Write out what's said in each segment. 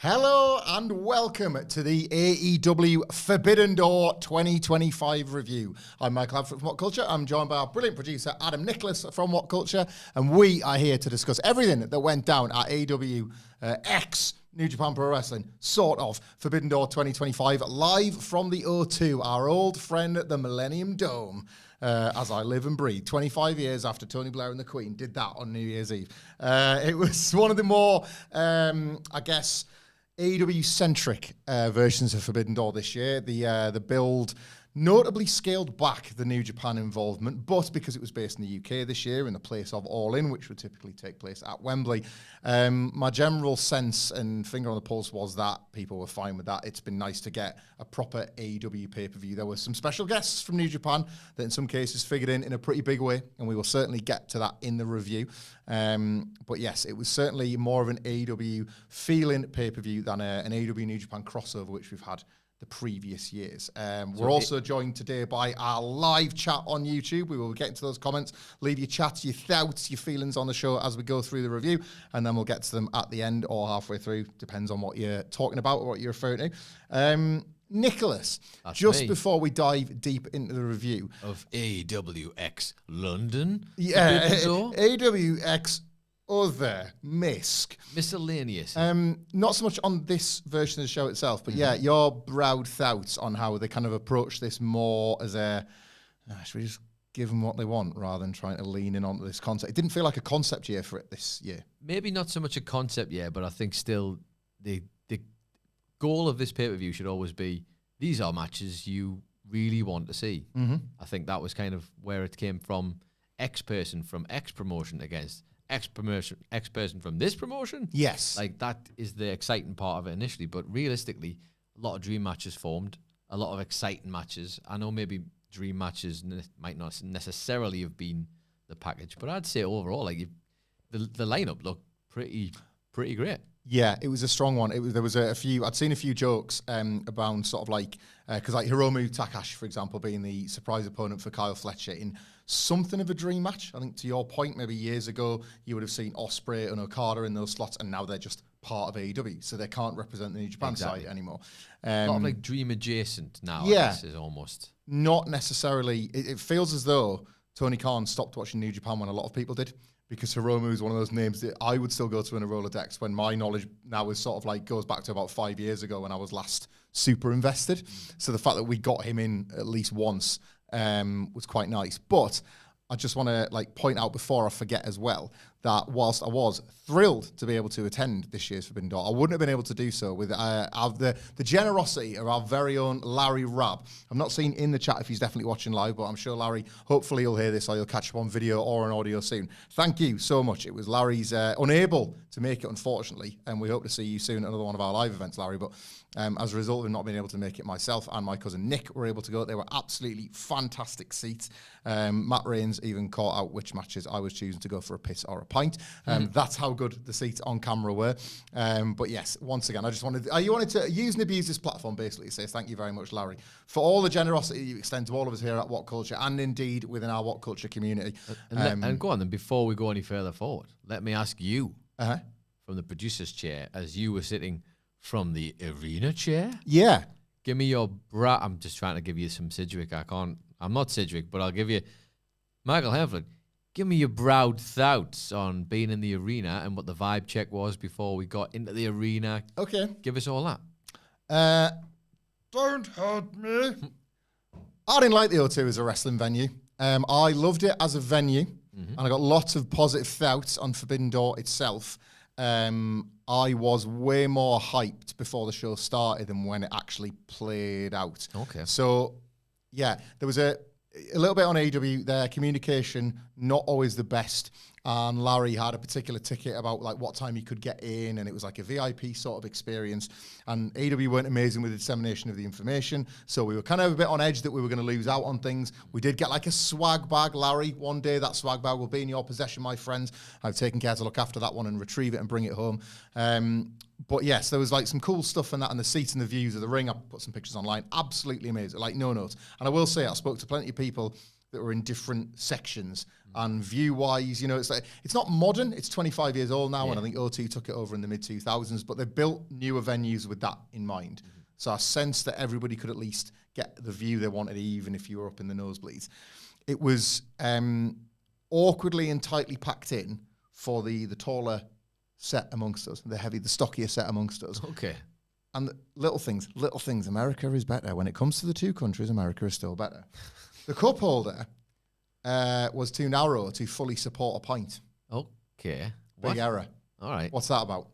Hello and welcome to the AEW Forbidden Door 2025 review. I'm Michael Hamflett from WhatCulture. I'm joined by our brilliant producer, Adam Nicholas from WhatCulture, and we are here to discuss everything that went down at AEW X New Japan Pro Wrestling, sort of, Forbidden Door 2025, live from the O2, our old friend at the Millennium Dome. As I live and breathe, 25 years after Tony Blair and the Queen did that on New Year's Eve. It was one of the more, I guess, AEW-centric versions of Forbidden Door this year. The build notably scaled back the New Japan involvement, but because it was based in the UK this year in the place of All In, which would typically take place at Wembley, my general sense and finger on the pulse was that people were fine with that. It's been nice to get a proper AEW pay-per-view. There were some special guests from New Japan that in some cases figured in a pretty big way, and we will certainly get to that in the review. But yes, it was certainly more of an AEW feeling pay-per-view than an AEW New Japan crossover, which we've had the previous years. We're also joined today by our live chat on YouTube. We will get into those comments. Leave your chats, your thoughts, your feelings on the show as we go through the review, and then we'll get to them at the end or halfway through. Depends on what you're talking about or what you're referring to. Nicholas, That's just me. Before we dive deep into the review of AWX London. Yeah, AWX other MISC. Miscellaneous. Not so much on this version of the show itself, but yeah, your broad thoughts on how they kind of approach this more as a, should we just give them what they want rather than trying to lean in onto this concept? It didn't feel like a concept year for it this year. Maybe not so much a concept yet, but I think still the goal of this pay-per-view should always be, these are matches you really want to see. Mm-hmm. I think that was kind of where it came from. X person from X promotion against X person from this promotion. Yes. Like, that is the exciting part of it initially, but realistically, a lot of dream matches formed, a lot of exciting matches. I know maybe dream matches might not necessarily have been the package, but I'd say overall, like, the lineup looked pretty great. Yeah, it was a strong one. There was a few. I'd seen a few jokes about sort of like because like Hiromu Takahashi, for example, being the surprise opponent for Kyle Fletcher in something of a dream match. I think to your point, maybe years ago you would have seen Ospreay and Okada in those slots, and now they're just part of AEW, so they can't represent the New Japan side anymore. A lot of like dream adjacent now. Yeah, I guess, is almost not necessarily. It feels as though Tony Khan stopped watching New Japan when a lot of people did, because Hiromu is one of those names that I would still go to in a Rolodex when my knowledge now is sort of like goes back to about 5 years ago when I was last super invested. So the fact that we got him in at least once was quite nice. But I just want to like point out before I forget as well that whilst I was thrilled to be able to attend this year's Forbidden Door, I wouldn't have been able to do so with the generosity of our very own Larry Rabb. I'm not seeing in the chat if he's definitely watching live, but I'm sure Larry, hopefully you'll hear this or you'll catch up on video or on audio soon. Thank you so much. It was Larry's unable to make it, unfortunately, and we hope to see you soon at another one of our live events, Larry. But as a result of not being able to make it, myself and my cousin Nick were able to go. They were absolutely fantastic seats. Matt Rains even caught out which matches I was choosing to go for a piss or a pint. That's how good the seats on camera were. But yes, once again, I just wanted to use and abuse this platform basically to say thank you very much, Larry, for all the generosity you extend to all of us here at WhatCulture and indeed within our WhatCulture community. And go on then, before we go any further forward, let me ask you from the producer's chair, as you were sitting from the arena chair. Yeah. Give me your I'm just trying to give you some Sidgwick. I'm not Sidgwick, but I'll give you Michael Hamflett. Give me your broad thoughts on being in the arena and what the vibe check was before we got into the arena. Okay. Give us all that. Don't hurt me. I didn't like the O2 as a wrestling venue. I loved it as a venue, and I got lots of positive thoughts on Forbidden Door itself. I was way more hyped before the show started than when it actually played out. Okay. So, yeah, there was a little bit on AEW, their communication, not always the best. And Larry had a particular ticket about like what time he could get in, and it was like a VIP sort of experience. And AEW weren't amazing with the dissemination of the information, so we were kind of a bit on edge that we were going to lose out on things. We did get like a swag bag, Larry. One day that swag bag will be in your possession, my friends. I've taken care to look after that one and retrieve it and bring it home. But yes, there was like some cool stuff in that, and the seats and the views of the ring. I put some pictures online. Absolutely amazing, like no notes. And I will say, I spoke to plenty of people that were in different sections. And view-wise, you know, it's not modern. It's 25 years old now, and I think O2 took it over in the mid-2000s. But they built newer venues with that in mind. So I sensed that everybody could at least get the view they wanted, even if you were up in the nosebleeds. It was awkwardly and tightly packed in for the taller set amongst us, the stockier set amongst us. Okay. And little things. America is better. When it comes to the two countries, America is still better. The cup holder was too narrow to fully support a pint. Okay. Big error. All right. What's that about?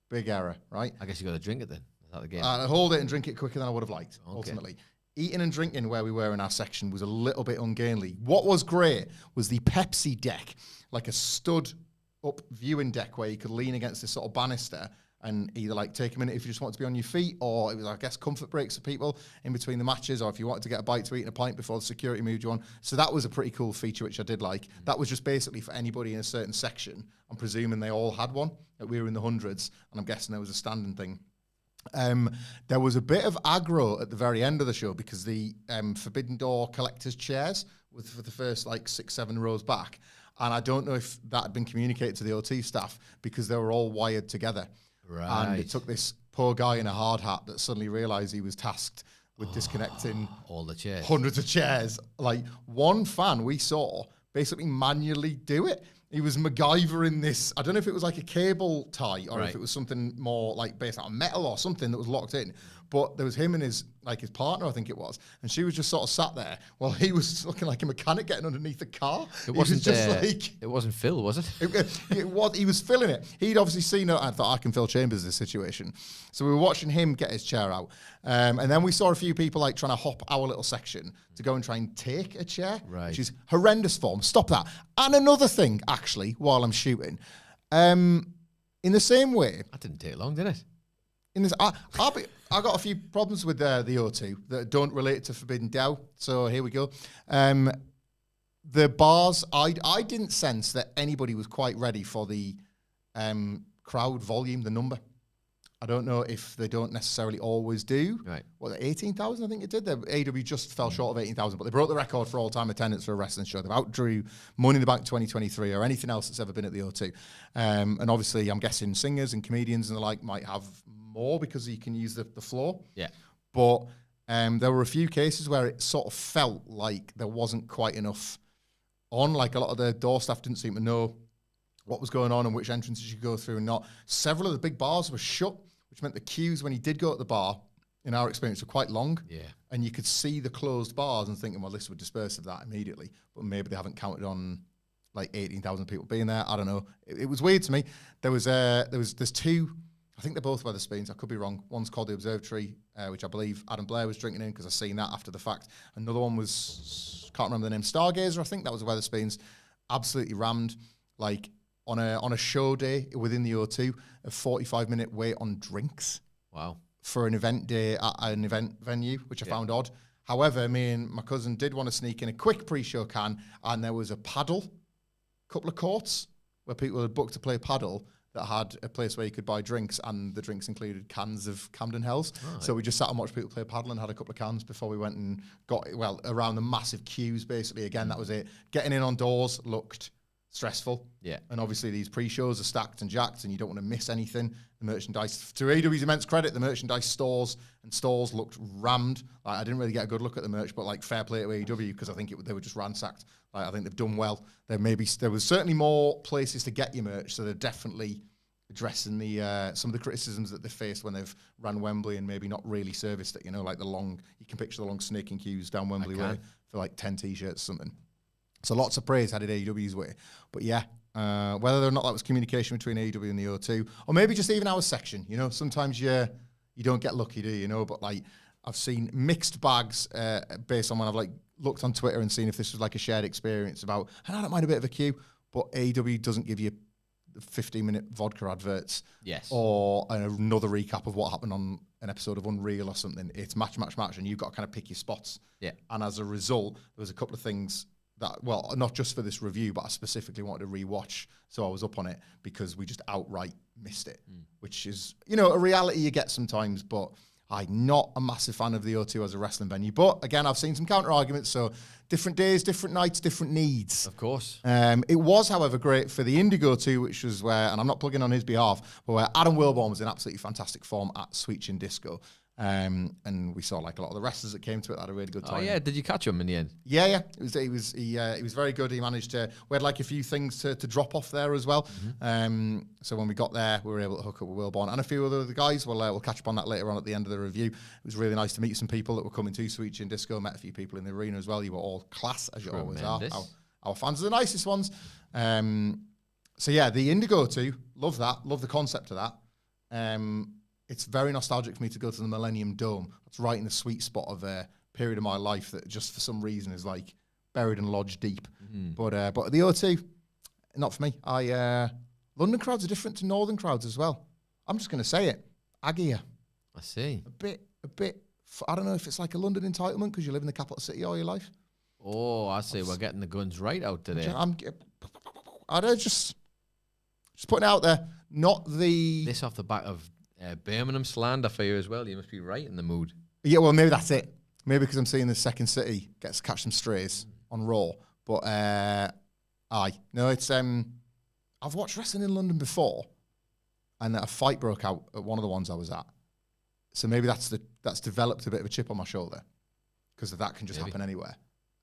Big error, right? I guess you got to drink it then. Is that the game? I'd hold it and drink it quicker than I would have liked, ultimately. Eating and drinking where we were in our section was a little bit ungainly. What was great was the Pepsi deck, like a stood-up viewing deck where you could lean against this sort of banister and either like take a minute if you just want to be on your feet, or it was, I guess, comfort breaks for people in between the matches, or if you wanted to get a bite to eat and a pint before the security moved you on. So that was a pretty cool feature, which I did like. That was just basically for anybody in a certain section. I'm presuming they all had one. We were in the hundreds, and I'm guessing there was a standing thing. There was a bit of aggro at the very end of the show because the Forbidden Door collectors' chairs were for the first like 6-7 rows back. And I don't know if that had been communicated to the OT staff because they were all wired together. Right. And it took this poor guy in a hard hat that suddenly realised he was tasked with disconnecting all the chairs. Hundreds of chairs. Like one fan we saw basically manually do it. He was MacGyvering this. I don't know if it was like a cable tie or if it was something more like based on metal or something that was locked in. But there was him and his partner, I think it was, and she was just sort of sat there while he was looking like a mechanic getting underneath the car. It wasn't it wasn't Phil, was it? It was. He was filling it. He'd obviously seen it. I thought I can fill Chambers this situation. So we were watching him get his chair out, and then we saw a few people like trying to hop our little section to go and try and take a chair, which is horrendous form. Stop that. And another thing, actually, while I'm shooting, in the same way, That didn't take long, did it? in this, I got a few problems with the O2 that don't relate to Forbidden Dow. So here we go. The bars, I didn't sense that anybody was quite ready for the crowd volume, the number. I don't know if they don't necessarily always do. Right. What, 18,000, I think it did. The AEW just fell short of 18,000, but they broke the record for all-time attendance for a wrestling show. They've outdrew Money in the Bank 2023 or anything else that's ever been at the O2. And obviously, I'm guessing singers and comedians and the like might have more because you can use the floor. Yeah. But there were a few cases where it sort of felt like there wasn't quite enough on. Like a lot of the door staff didn't seem to know what was going on and which entrances you could go through and not. Several of the big bars were shut, which meant the queues when you did go to the bar, in our experience, were quite long. Yeah. And you could see the closed bars and thinking, well, this would disperse of that immediately. But maybe they haven't counted on like 18,000 people being there. I don't know. It was weird to me. There's two, I think they're both Wetherspoons. I could be wrong. One's called the Observatory, which I believe Adam Blair was drinking in because I've seen that after the fact. Another one was, can't remember the name, Stargazer, I think that was the Wetherspoons. Absolutely rammed. Like, on a show day within the O2, a 45-minute wait on drinks. Wow. For an event day at an event venue, which I found odd. However, me and my cousin did want to sneak in a quick pre-show can, and there was a paddle, couple of courts, where people had booked to play paddle that had a place where you could buy drinks, and the drinks included cans of Camden Hells. Right. So we just sat and watched people play paddle and had a couple of cans before we went and got, well, around the massive queues, basically. Again, that was it. Getting in on doors looked stressful. Yeah. And obviously these pre-shows are stacked and jacked and you don't want to miss anything. The merchandise, to AEW's immense credit, the merchandise stores and stalls looked rammed. Like, I didn't really get a good look at the merch, but like fair play to AEW because I think they were just ransacked. Like, I think they've done well. There was certainly more places to get your merch, so they're definitely addressing the some of the criticisms that they faced when they've ran Wembley and maybe not really serviced it. You know, like you can picture the long snaking queues down Wembley way for like 10 t-shirts or something. So lots of praise headed AEW's way. But yeah, whether or not that was communication between AEW and the O2, or maybe just even our section, you know, sometimes you don't get lucky, do you know? But like, I've seen mixed bags based on when I've like looked on Twitter and seen if this was like a shared experience about, and I don't mind a bit of a queue, but AEW doesn't give you 15-minute vodka adverts. Yes. Or another recap of what happened on an episode of Unreal or something. It's match, and you've got to kind of pick your spots. Yeah. And as a result, there was a couple of things that, well, not just for this review, but I specifically wanted to rewatch, so I was up on it because we just outright missed it, which is, you know, a reality you get sometimes. But I'm not a massive fan of the O2 as a wrestling venue. But again, I've seen some counter arguments. So different days, different nights, different needs. Of course. It was, however, great for the Indigo 2, which was where, and I'm not plugging on his behalf, but where Adam Wilborn was in absolutely fantastic form at Sweet Chin Disco. And we saw like a lot of the wrestlers that came to it had a really good time. Oh yeah, did you catch him in the end? Yeah. He was very good. He managed to. We had like a few things to drop off there as well. So when we got there, we were able to hook up with Wilborn and a few other guys. We'll catch up on that later on at the end of the review. It was really nice to meet some people that were coming to Sweet Chin Disco. Met a few people in the arena as well. You were all class as you always are. Our fans are the nicest ones. So yeah, the Indigo 2, love that. Love the concept of that. It's very nostalgic for me to go to the Millennium Dome. It's right in the sweet spot of a period of my life that just for some reason is like buried and lodged deep. But the O2, not for me. London crowds are different to northern crowds as well. I'm just going to say it. Aggia. I see. A bit. I don't know if it's like a London entitlement because you live in the capital city all your life. Oh, I see. We're getting the guns right out today. I don't just putting it out there. Not the... This off the back of Birmingham slander for you as well. You must be right in the mood. Yeah, well, maybe that's it. Maybe because I'm seeing the second city gets to catch some strays on Raw. But, no, it's... I've watched wrestling in London before, and a fight broke out at one of the ones I was at. So maybe that's developed a bit of a chip on my shoulder because that can just happen anywhere.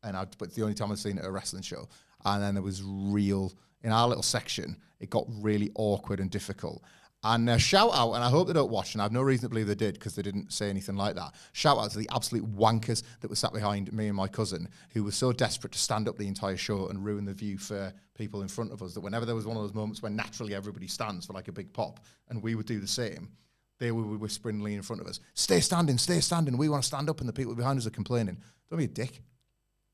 But it's the only time I've seen it at a wrestling show. And then there was in our little section, it got really awkward and difficult. And shout out, and I hope they don't watch, and I have no reason to believe they did because they didn't say anything like that. Shout out to the absolute wankers that were sat behind me and my cousin who were so desperate to stand up the entire show and ruin the view for people in front of us that whenever there was one of those moments when naturally everybody stands for like a big pop and we would do the same, they would whisperingly in front of us, stay standing, we want to stand up, and the people behind us are complaining. Don't be a dick.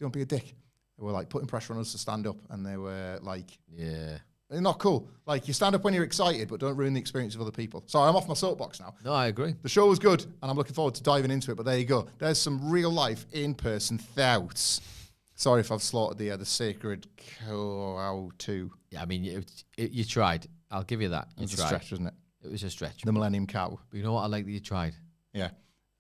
Don't be a dick. They were like putting pressure on us to stand up, and they were like... Yeah. They're not cool. Like, you stand up when you're excited, but don't ruin the experience of other people. Sorry, I'm off my soapbox now. No, I agree. The show was good, and I'm looking forward to diving into it, but there you go. There's some real-life, in-person thoughts. Sorry if I've slaughtered the sacred cow too. Yeah, I mean, you tried. I'll give you that. You It was tried. a stretch, wasn't it? It was a stretch. The Millennium Cow. But you know what? I like that you tried. Yeah.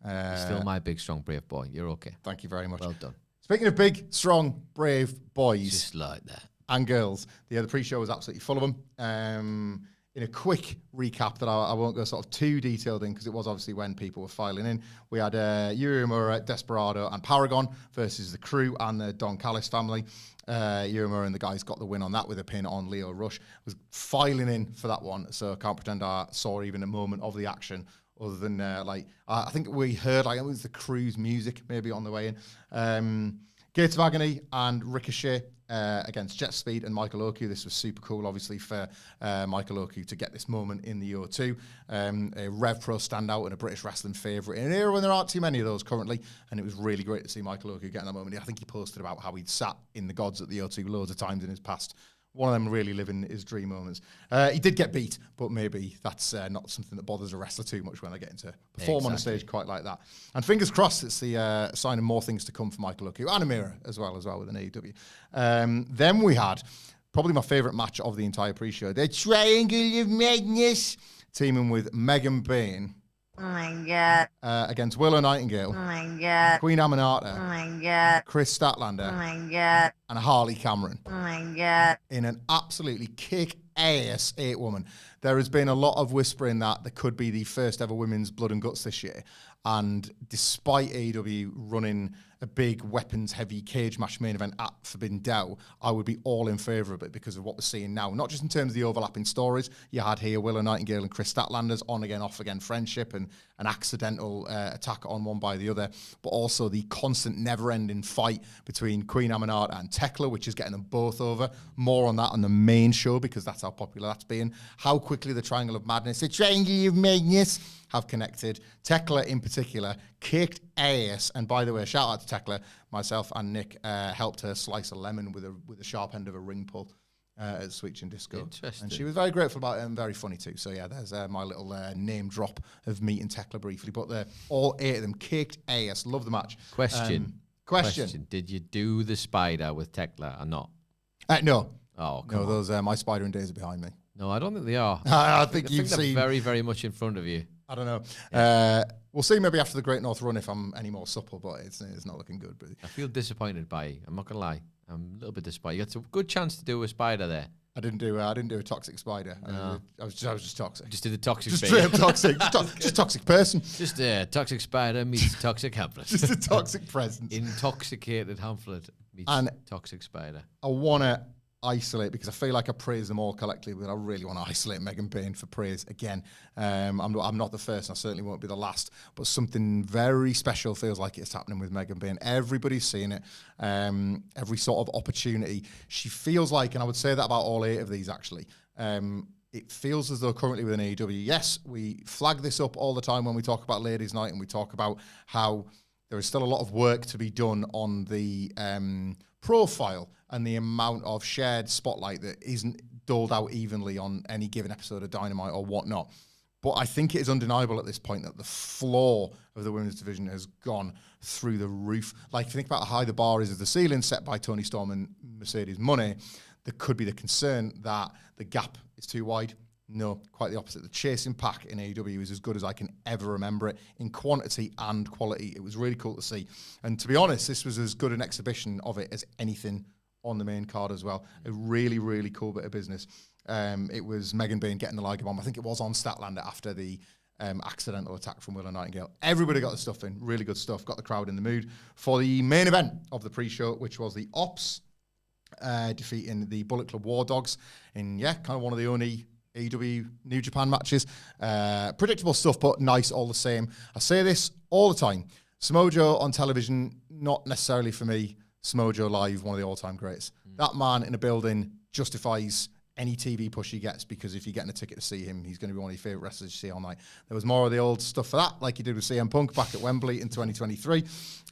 You're still my big, strong, brave boy. You're okay. Thank you very much. Well done. Speaking of big, strong, brave boys. Just like that. And girls. The pre-show was absolutely full of them. In a quick recap that I won't go sort of too detailed in because it was obviously when people were filing in. We had Yuri Uemura, Desperado and Paragon versus the Crew and the Don Callis family. Uemura and the guys got the win on that with a pin on Leo Rush. Was filing in for that one, so I can't pretend I saw even a moment of the action other than I think we heard it was the Crew's music maybe on the way in. Gates of Agony and Ricochet against Jet Speed and Michael Oku. This was super cool, obviously, for Michael Oku to get this moment in the O2. A Rev Pro standout and a British wrestling favourite in an era when there aren't too many of those currently. And it was really great to see Michael Oku getting that moment. I think he posted about how he'd sat in the gods at the O2 loads of times in his past. One of them really living his dream moments. He did get beat, but maybe that's not something that bothers a wrestler too much when they get into perform on a stage quite like that. And fingers crossed, it's the sign of more things to come for Michael Oku and Amira as well with an AEW. Then we had probably my favourite match of the entire pre-show, the Triangle of Madness, teaming with Megan Bain. Oh my God. Against Willow Nightingale. Oh my God. Queen Aminata. Oh my God. Chris Statlander. Oh my God. And Harley Cameron. Oh my God. In an absolutely kick-ass 8-woman. There has been a lot of whispering that there could be the first ever women's Blood and Guts this year. And despite AEW running a big weapons-heavy cage match main event at Forbidden Door, I would be all in favour of it because of what we're seeing now. Not just in terms of the overlapping stories. You had here Willow Nightingale and Chris Statlander's on-again, off-again friendship and an accidental attack on one by the other, but also the constant, never-ending fight between Queen Aminata and Tekla, which is getting them both over. More on that on the main show because that's how popular that's been. How quickly the Triangle of Madness, the Triangle of Madness, have connected. Tekla in particular kicked ass, and by the way, shout out to Tekla. Myself and Nick helped her slice a lemon with a sharp end of a ring pull at Sweet Chin Disco. Interesting. And she was very grateful about it and very funny too. So yeah, there's my little name drop of meeting Tekla briefly. But all 8 of them kicked ass. Love the match. Question. Did you do the spider with Tekla or not? No. Oh, come on. Those my spidering days are behind me. No, I don't think they are. I think you've they're seen very, very much in front of you. I don't know. We'll see maybe after the Great North Run if I'm any more supple, but it's not looking good. But I feel disappointed by you. I'm not gonna lie. I'm a little bit disappointed. You had a good chance to do a spider there. I didn't do a toxic spider. No. I was just toxic. Just did the toxic Just spider. straight up toxic. Just toxic person. Just a toxic spider meets toxic Hamflett. Just a toxic presence. Intoxicated Hamflett meets And toxic spider. I want to isolate, because I feel like I praise them all collectively, but I really want to isolate Megan Payne for praise again. I'm not the first, and I certainly won't be the last, but something very special feels like it's happening with Megan Payne. Everybody's seeing it. Every sort of opportunity. She feels like, and I would say that about all 8 of these actually, it feels as though currently within AEW, yes, we flag this up all the time when we talk about Ladies' Night, and we talk about how there is still a lot of work to be done on the profile and the amount of shared spotlight that isn't doled out evenly on any given episode of Dynamite or whatnot. But I think it is undeniable at this point that the floor of the women's division has gone through the roof. Like, if you think about how high the bar is of the ceiling set by Toni Storm and Mercedes Moné, there could be the concern that the gap is too wide. No, quite the opposite. The chasing pack in AEW is as good as I can ever remember it in quantity and quality. It was really cool to see. And to be honest, this was as good an exhibition of it as anything on the main card as well. A really, really cool bit of business. It was Megan Payne getting the Liger Bomb. I think it was on Statlander after the accidental attack from Willow Nightingale. Everybody got the stuff in. Really good stuff. Got the crowd in the mood for the main event of the pre-show, which was the Ops defeating the Bullet Club War Dogs in, kind of one of the only AEW New Japan matches. Predictable stuff, but nice all the same. I say this all the time. Samojo on television, not necessarily for me. Samojo live, one of the all-time greats. That man in a building justifies any TV push he gets, because if you're getting a ticket to see him, he's going to be one of your favourite wrestlers you see all night. There was more of the old stuff for that, like he did with CM Punk back at Wembley in 2023.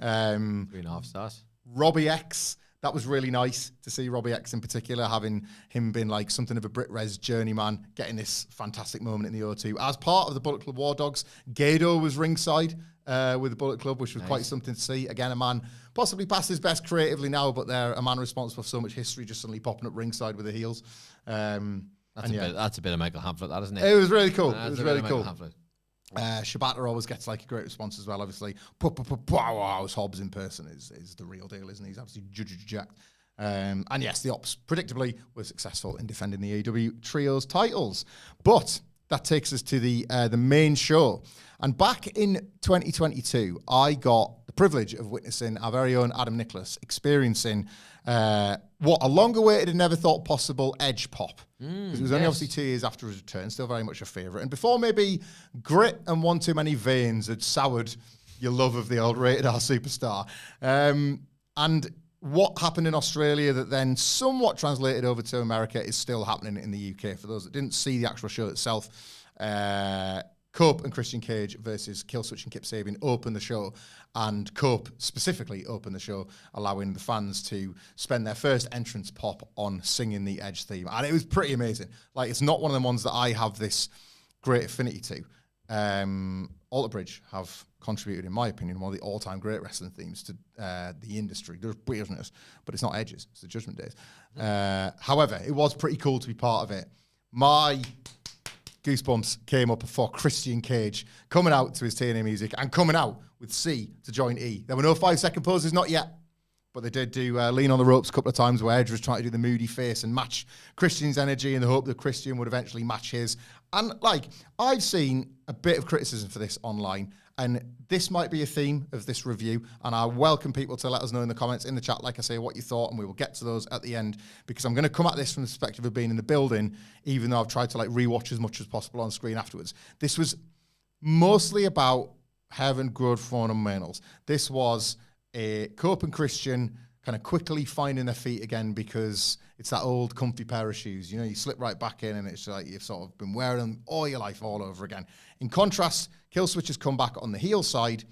3.5 stars. Robbie X, that was really nice to see Robbie X in particular, having him been like something of a Brit Res journeyman, getting this fantastic moment in the O2. As part of the Bullet Club War Dogs, Gado was ringside with the Bullet Club, which was quite something to see. Again, a man possibly past his best creatively now, but they're a man responsible for so much history just suddenly popping up ringside with the heels. That's a bit of Michael Hamflett, that, isn't it? It was really cool. It was a really bit cool. of Michael Hamflett. Shibata always gets like a great response as well, obviously. Powerhouse Hobbs in person is the real deal, isn't he? He's absolutely jacked. And yes, the Ops predictably were successful in defending the AEW Trios titles. But that takes us to the main show. And back in 2022, I got the privilege of witnessing our very own Adam Nicholas experiencing what a longer-awaited and never thought possible Edge pop. Because it was only obviously 2 years after his return, still very much a favourite. And before maybe grit and one too many veins had soured your love of the old Rated R superstar. And what happened in Australia that then somewhat translated over to America is still happening in the UK. For those that didn't see the actual show itself, Cope and Christian Cage versus Killswitch and Kip Sabian opened the show, and Cope specifically opened the show, allowing the fans to spend their first entrance pop on singing the Edge theme. And it was pretty amazing. Like, it's not one of the ones that I have this great affinity to. Alter Bridge have contributed, in my opinion, one of the all-time great wrestling themes to the industry. There's weirdness, but it's not Edge's. It's the Judgment Days. However, it was pretty cool to be part of it. My goosebumps came up for Christian Cage coming out to his TNA music and coming out with C to join E. There were no 5-second poses, not yet. But they did do lean on the ropes a couple of times where Edge was trying to do the moody face and match Christian's energy in the hope that Christian would eventually match his. And, like, I've seen a bit of criticism for this online, and this might be a theme of this review, and I welcome people to let us know in the comments, in the chat, like I say, what you thought, and we will get to those at the end, because I'm going to come at this from the perspective of being in the building, even though I've tried to, like, rewatch as much as possible on screen afterwards. This was mostly about Heaven, Grodfron, and Maynolds. This was a Cope and Christian kind of quickly finding their feet again, because it's that old comfy pair of shoes. You know, you slip right back in and it's like you've sort of been wearing them all your life all over again. In contrast, Killswitch has come back on the heel side,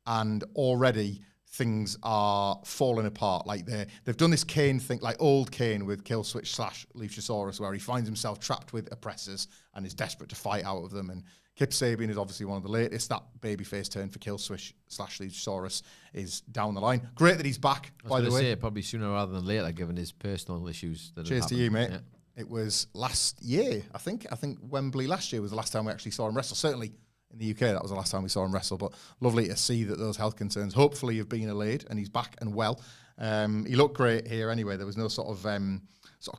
and already things are falling apart. Like they've done this Kane thing, like old Kane with Killswitch / Luchasaurus, where he finds himself trapped with oppressors and is desperate to fight out of them. And Kip Sabian is obviously one of the latest. That babyface turn for Killswitch / Luchasaurus is down the line. Great that he's back, by the way. Say, probably sooner rather than later, given his personal issues. Cheers to you, mate. Yeah. It was last year, I think. I think Wembley last year was the last time we actually saw him wrestle. Certainly in the UK. That was the last time we saw him wrestle, but lovely to see that those health concerns hopefully have been allayed and he's back and well. He looked great here anyway. There was no sort of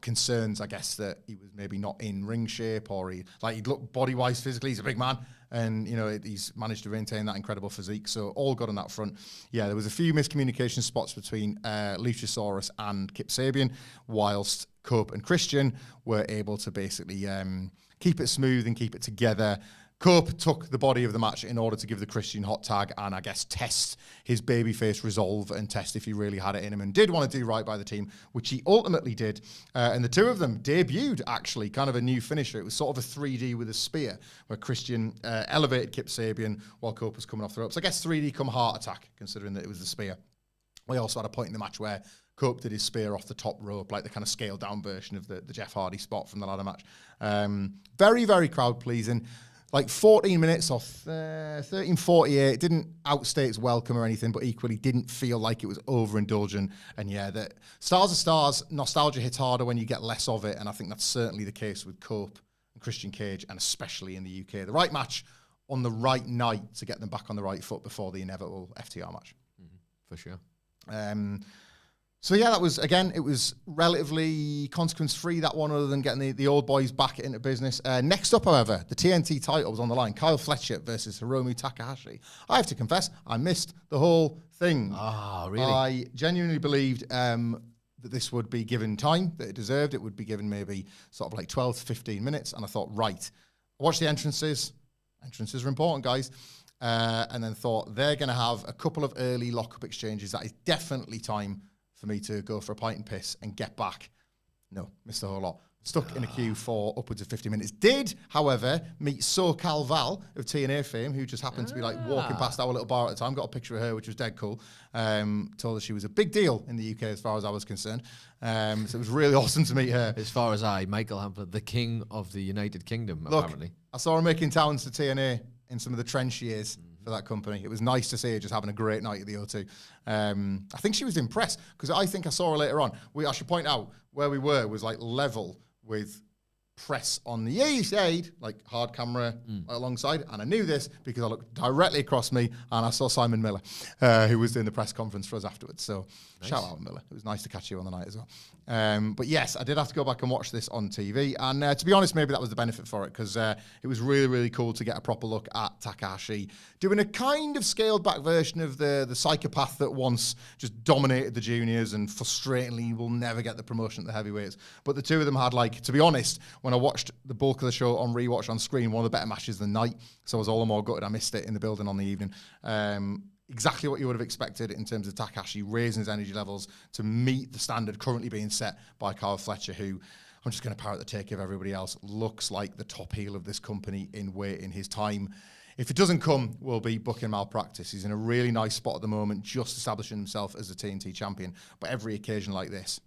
concerns, I guess, that he was maybe not in ring shape or he'd look body-wise, physically, he's a big man. And, he's managed to maintain that incredible physique. So all good on that front. Yeah, there was a few miscommunication spots between Luchasaurus and Kip Sabian, whilst Cope and Christian were able to basically keep it smooth and keep it together. Cope took the body of the match in order to give the Christian hot tag and I guess test his babyface resolve and test if he really had it in him and did want to do right by the team, which he ultimately did. And the two of them debuted actually kind of a new finisher. It was sort of a 3D with a spear where Christian elevated Kip Sabian while Cope was coming off the ropes. I guess 3D come heart attack considering that it was the spear. We also had a point in the match where Cope did his spear off the top rope, like the kind of scaled down version of the Jeff Hardy spot from the ladder match. Very, very crowd pleasing. Like 14 minutes or 13:48, didn't outstay its welcome or anything, but equally didn't feel like it was overindulgent. And yeah, the Stars are Stars, nostalgia hits harder when you get less of it, and I think that's certainly the case with Cope and Christian Cage, and especially in the UK. The right match on the right night to get them back on the right foot before the inevitable FTR match. Mm-hmm, for sure. So yeah, that was, again, it was relatively consequence-free, that one, other than getting the old boys back into business. Next up, however, the TNT title was on the line. Kyle Fletcher versus Hiromu Takahashi. I have to confess, I missed the whole thing. Oh, really? I genuinely believed that this would be given time that it deserved. It would be given maybe sort of like 12 to 15 minutes. And I thought, right, I watched the entrances. Entrances are important, guys. And then thought, they're going to have a couple of early lock-up exchanges. That is definitely time for me to go for a pint and piss and get back. No, missed a whole lot. Stuck in a queue for upwards of 50 minutes. Did, however, meet SoCal Val of TNA fame, who just happened to be like walking past our little bar at the time. Got a picture of her, which was dead cool. Told her she was a big deal in the UK as far as I was concerned. So it was really awesome to meet her. As far as Michael Hamflett, the king of the United Kingdom, Look, apparently. I saw her making towns to TNA in some of the trench years for that company. It was nice to see her just having a great night at the O2. I think she was impressed because I think I saw her later on. I should point out where we were was like level with press on the A side, like hard camera alongside. And I knew this because I looked directly across me and I saw Simon Miller, who was doing the press conference for us afterwards. So shout out, Miller. It was nice to catch you on the night as well. But yes, I did have to go back and watch this on TV. And to be honest, maybe that was the benefit for it because it was really, really cool to get a proper look at Takahashi doing a kind of scaled back version of the psychopath that once just dominated the juniors and frustratingly will never get the promotion at the heavyweights. But the two of them had, like, to be honest, when I watched the bulk of the show on rewatch on screen, one of the better matches of the night. So I was all the more gutted I missed it in the building on the evening. Exactly what you would have expected in terms of Takahashi raising his energy levels to meet the standard currently being set by Kyle Fletcher, who, I'm just going to parrot the take of everybody else, looks like the top heel of this company in his time. If it doesn't come, we'll be booking malpractice. He's in a really nice spot at the moment, just establishing himself as a TNT champion. But every occasion like this,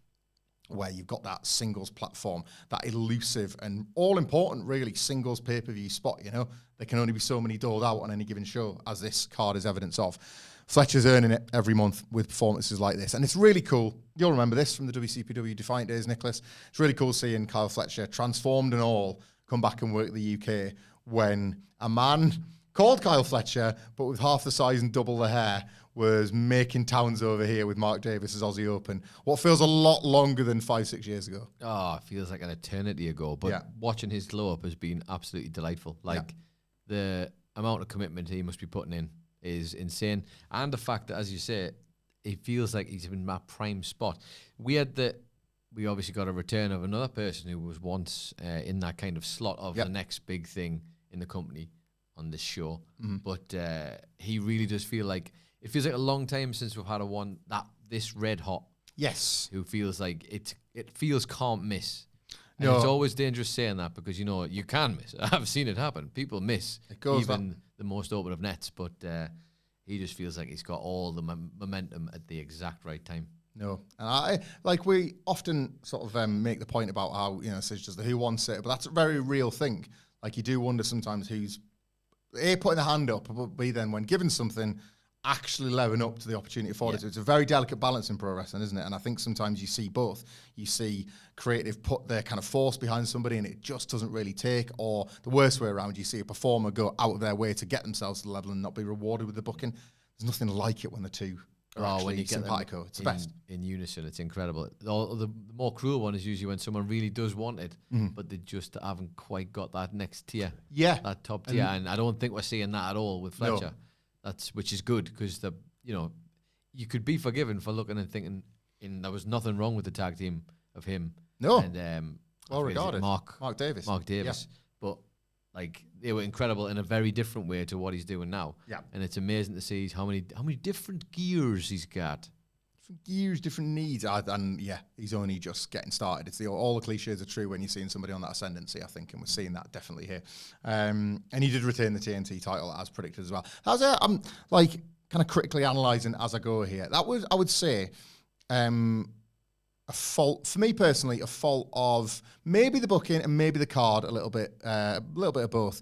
where you've got that singles platform, that elusive and all-important, really, singles pay-per-view spot, there can only be so many doled out on any given show, as this card is evidence of. Fletcher's earning it every month with performances like this. And it's really cool. You'll remember this from the WCPW Defiant days, Nicholas. It's really cool seeing Kyle Fletcher, transformed and all, come back and work the UK when a man called Kyle Fletcher, but with half the size and double the hair, was making towns over here with Mark Davis's Aussie Open. What feels a lot longer than 5-6 years ago. Oh, it feels like an eternity ago. But watching his glow up has been absolutely delightful. The amount of commitment he must be putting in is insane. And the fact that, as you say, it feels like he's in that prime spot. We obviously got a return of another person who was once in that kind of slot of the next big thing in the company on this show. But he really does feel like, it feels like a long time since we've had this red hot. Yes. Who feels like it feels can't miss. And No. it's always dangerous saying that because, you can miss. I've seen it happen. People miss even the most open of nets, but he just feels like he's got all the momentum at the exact right time. No. And we often sort of make the point about how, it's just the who wants it, but that's a very real thing. Like, you do wonder sometimes who's A, putting the hand up, but B, then when given something, actually living up to the opportunity afforded. So it's a very delicate balance in pro wrestling, isn't it? And I think sometimes you see both. You see creative put their kind of force behind somebody and it just doesn't really take, or the worst way around, you see a performer go out of their way to get themselves to the level and not be rewarded with the booking. There's nothing like it when the two are actually when you get simpatico. It's the best. In unison, it's incredible. The more cruel one is usually when someone really does want it, but they just haven't quite got that next tier. Yeah. That top tier. And I don't think we're seeing that at all with Fletcher. No. Which is good, because you could be forgiven for looking and thinking there was nothing wrong with the tag team of him. No. And well regarded. Mark Davis. Yeah. But they were incredible in a very different way to what he's doing now. Yeah. And it's amazing to see how many different gears he's got. Different gears, different needs. And he's only just getting started. It's all the cliches are true when you're seeing somebody on that ascendancy, I think, and we're seeing that definitely here. And he did retain the TNT title as predicted as well. That's it. I'm kind of critically analysing as I go here. That was, I would say, a fault for me personally, a fault of maybe the booking and maybe the card a little bit of both.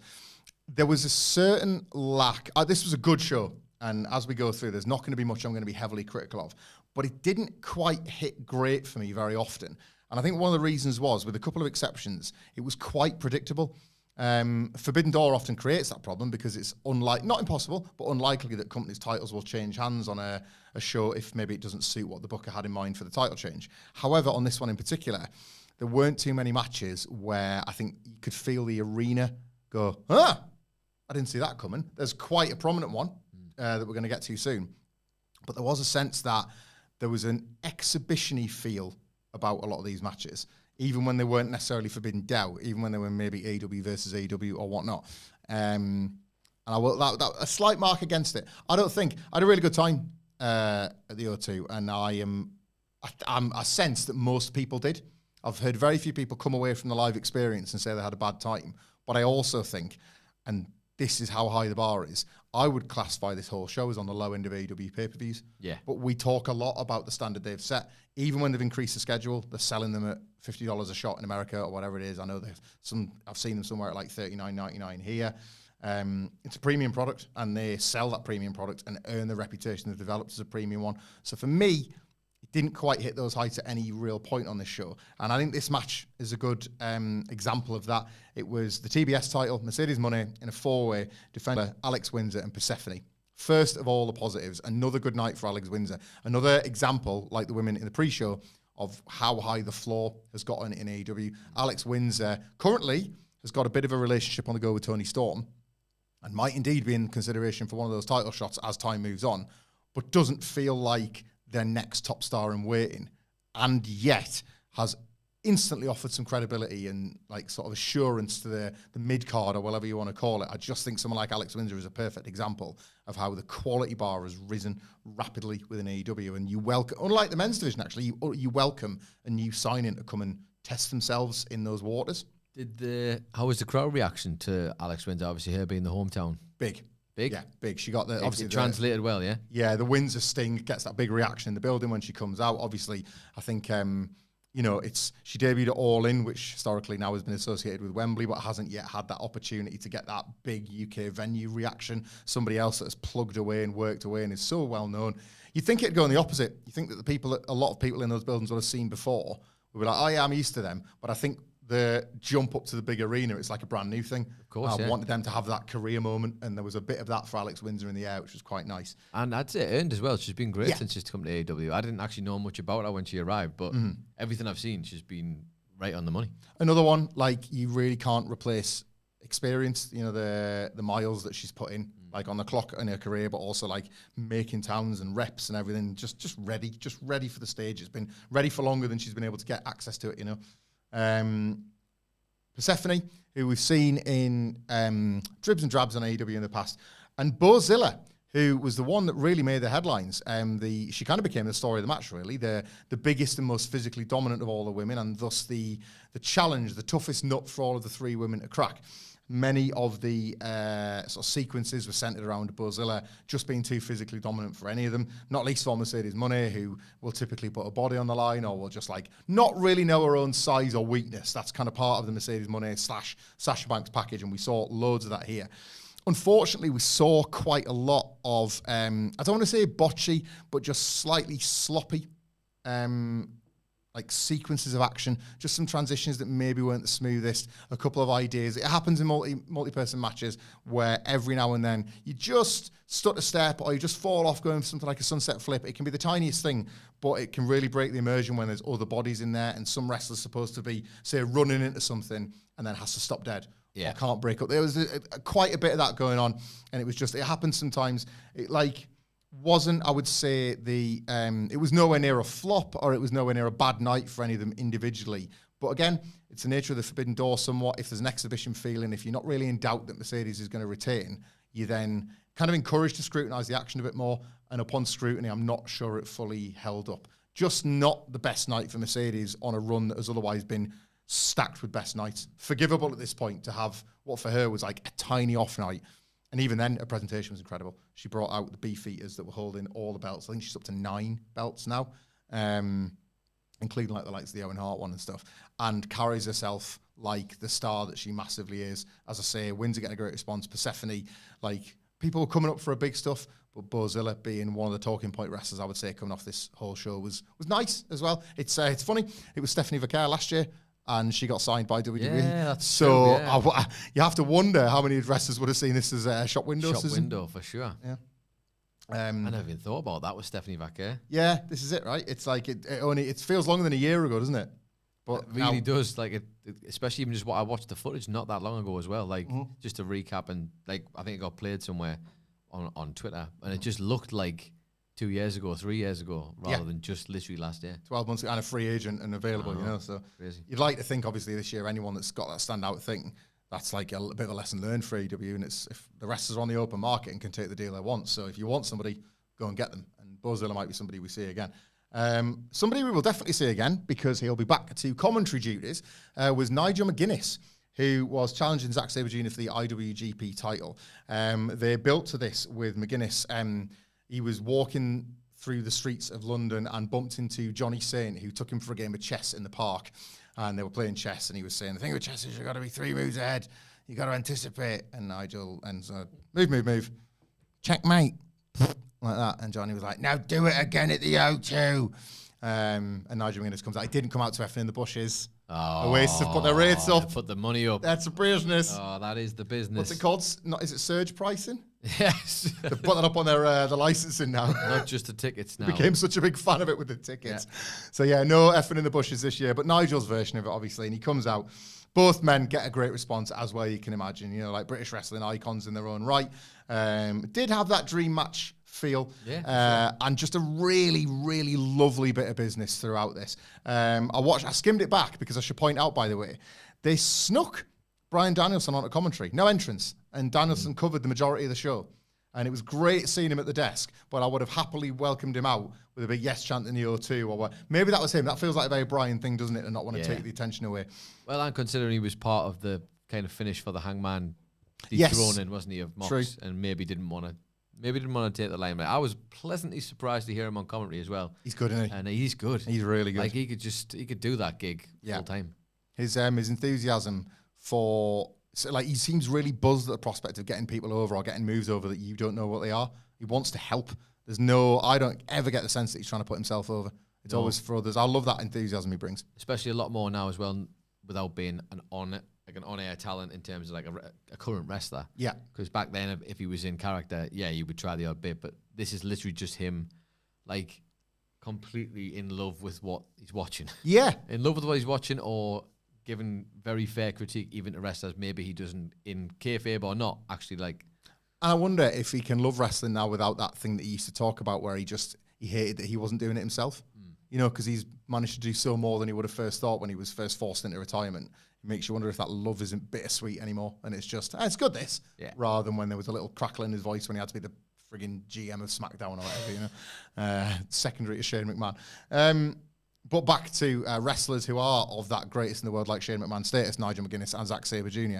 There was a certain lack. This was a good show, and as we go through, there's not going to be much I'm going to be heavily critical of, but it didn't quite hit great for me very often. And I think one of the reasons was, with a couple of exceptions, it was quite predictable. Forbidden Door often creates that problem because it's not impossible, but unlikely that companies' titles will change hands on a show if maybe it doesn't suit what the booker had in mind for the title change. However, on this one in particular, there weren't too many matches where I think you could feel the arena go, I didn't see that coming. There's quite a prominent one that we're going to get to soon. But there was a sense that there was an exhibition-y feel about a lot of these matches, even when they weren't necessarily Forbidden Door, even when they were maybe AEW versus AEW or whatnot. And I will that a slight mark against it. I don't think I had a really good time at the O2, and I sense that most people did. I've heard very few people come away from the live experience and say they had a bad time. But I also think, and this is how high the bar is, I would classify this whole show as on the low end of AEW pay-per-views. Yeah. But we talk a lot about the standard they've set. Even when they've increased the schedule, they're selling them at $50 a shot in America or whatever it is. I know I've seen them somewhere at like $39.99 here. It's a premium product, and they sell that premium product and earn the reputation they've developed as a premium one. So for me, it didn't quite hit those heights at any real point on this show. And I think this match is a good example of that. It was the TBS title, Mercedes Moné in a four-way, defender Alex Windsor and Persephone. First of all, the positives. Another good night for Alex Windsor. Another example, like the women in the pre-show, of how high the floor has gotten in AEW. Alex Windsor currently has got a bit of a relationship on the go with Toni Storm, and might indeed be in consideration for one of those title shots as time moves on, but doesn't feel like their next top star in waiting, and yet has instantly offered some credibility and like sort of assurance to the mid-card or whatever you want to call it. I just think someone like Alex Windsor is a perfect example of how the quality bar has risen rapidly within AEW, and you welcome, unlike the men's division actually, you welcome a new signing to come and test themselves in those waters. How was the crowd reaction to Alex Windsor? Obviously, her being the hometown. Big. Big? Yeah, big. She got the... Obviously, it translated well, yeah? Yeah, the Windsor sting gets that big reaction in the building when she comes out. Obviously, I think, she debuted at All In, which historically now has been associated with Wembley, but hasn't yet had that opportunity to get that big UK venue reaction. Somebody else that has plugged away and worked away and is so well known. You'd think it'd go in the opposite. You think that a lot of people in those buildings would have seen before would be like, oh yeah, I'm used to them. But I think the jump up to the big arena, it's like a brand new thing. Of course, I wanted them to have that career moment, and there was a bit of that for Alex Windsor in the air, which was quite nice. And I'd say earned as well. She's been great since she's come to AEW. I didn't actually know much about her when she arrived, but everything I've seen, she's been right on the money. Another one, like, you really can't replace experience, the miles that she's put in, like on the clock in her career, but also like making towns and reps and everything, just ready for the stage. It's been ready for longer than she's been able to get access to it, Persephone, who we've seen in dribs and drabs on AEW in the past, and Bozilla, who was the one that really made the headlines. She kind of became the story of the match, really, the biggest and most physically dominant of all the women, and thus the challenge, the toughest nut for all of the three women to crack. Many of the sort of sequences were centered around Bozilla just being too physically dominant for any of them, not least for Mercedes Moné, who will typically put a body on the line or will just like not really know her own size or weakness. That's kind of part of the Mercedes Moné / Sasha Banks package, and we saw loads of that here. unfortunately, we saw quite a lot of, I don't want to say botchy, but just slightly sloppy, like sequences of action, just some transitions that maybe weren't the smoothest, a couple of ideas. It happens in multi-person matches where every now and then you just stutter step or you just fall off going for something like a sunset flip. It can be the tiniest thing, but it can really break the immersion when there's other bodies in there and some wrestler's supposed to be, say, running into something and then has to stop dead. Yeah. Or can't break up. There was quite a bit of that going on, and it happens sometimes. It wasn't, I would say, it was nowhere near a flop or it was nowhere near a bad night for any of them individually. But again, it's the nature of the Forbidden Door somewhat. If there's an exhibition feeling, if you're not really in doubt that Mercedes is going to retain, you then kind of encouraged to scrutinise the action a bit more. And upon scrutiny, I'm not sure it fully held up. Just not the best night for Mercedes on a run that has otherwise been stacked with best nights. Forgivable at this point to have what for her was like a tiny off night. And even then, her presentation was incredible. She brought out the beefeaters that were holding all the belts. I think she's up to 9 belts now, including like the likes of the Owen Hart one and stuff, and carries herself like the star that she massively is. As I say, wins are getting a great response. Persephone, like, people were coming up for her big stuff, but Bozilla being one of the talking point wrestlers, I would say, coming off this whole show was nice as well. It's funny. It was Stephanie Vaquer last year, and she got signed by WWE. Yeah, that's so true, yeah. You have to wonder how many wrestlers would have seen this as a shop window. Shop window, for sure. Yeah. I never even thought about that with Stephanie Vaquer. Yeah, this is it, right? It's like it feels longer than a year ago, doesn't it? But it really does. Like, especially even just what I watched the footage not that long ago as well. Like, just to recap, and like I think it got played somewhere on Twitter, and it just looked like 2 years ago, 3 years ago, rather than just literally last year. 12 months ago, and a free agent and available, so crazy. You'd like to think, obviously, this year, anyone that's got that standout thing, that's like a bit of a lesson learned for AEW, and it's if the wrestlers are on the open market and can take the deal they want. So if you want somebody, go and get them. And Bozilla might be somebody we see again. Somebody we will definitely see again, because he'll be back to commentary duties, was Nigel McGuinness, who was challenging Zack Sabre Jr. for the IWGP title. They built to this with McGuinness. He was walking through the streets of London and bumped into Johnny Saint, who took him for a game of chess in the park. And they were playing chess, and he was saying, the thing with chess is you've got to be 3 moves ahead. You've got to anticipate. And Nigel, move. Checkmate. Like that. And Johnny was like, now do it again at the O2. And Nigel McGuinness comes out. He didn't come out to effing in the bushes. Oh, the ways to put their rates up. Put the money up. That's a business. Oh, that is the business. What's it called? Is it surge pricing? Yes. They put that up on their the licensing now. Not just the tickets now. Became such a big fan of it with the tickets. Yeah. So yeah, no effing in the bushes this year, but Nigel's version of it, obviously, and he comes out. Both men get a great response as well, you can imagine. You know, like British wrestling icons in their own right. Did have that dream match feel, and just a really, really lovely bit of business throughout this. I skimmed it back because I should point out, by the way, they snuck Bryan Danielson onto commentary, no entrance, and Danielson covered the majority of the show. And it was great seeing him at the desk, but I would have happily welcomed him out with a big yes chant in the O2 or what. Maybe that was him. That feels like a very Bryan thing, doesn't it? And not want to take the attention away. Well, and considering he was part of the kind of finish for the Hangman dethroning, wasn't he, of Mox? True. And maybe didn't want to take the limelight. I was pleasantly surprised to hear him on commentary as well. He's good, isn't he? And he's good. He's really good. Like he could do that gig full time. His enthusiasm for, he seems really buzzed at the prospect of getting people over or getting moves over that you don't know what they are. He wants to help. I don't ever get the sense that he's trying to put himself over. It's always for others. I love that enthusiasm he brings. Especially a lot more now as well, without being an on-air talent in terms of like a current wrestler. Yeah. Because back then, if he was in character, he would try the odd bit. But this is literally just him, like, completely in love with what he's watching. Yeah. In love with what he's watching, or giving very fair critique even to wrestlers maybe he doesn't, in kayfabe or not, actually like. And I wonder if he can love wrestling now without that thing that he used to talk about where he hated that he wasn't doing it himself. You know, because he's managed to do so more than he would have first thought when he was first forced into retirement. It makes you wonder if that love isn't bittersweet anymore. And it's just, it's good this. Yeah. Rather than when there was a little crackle in his voice when he had to be the frigging GM of SmackDown or whatever, you know. Secondary to Shane McMahon. But back to wrestlers who are of that greatest in the world, like Shane McMahon status, Nigel McGuinness and Zack Sabre Jr.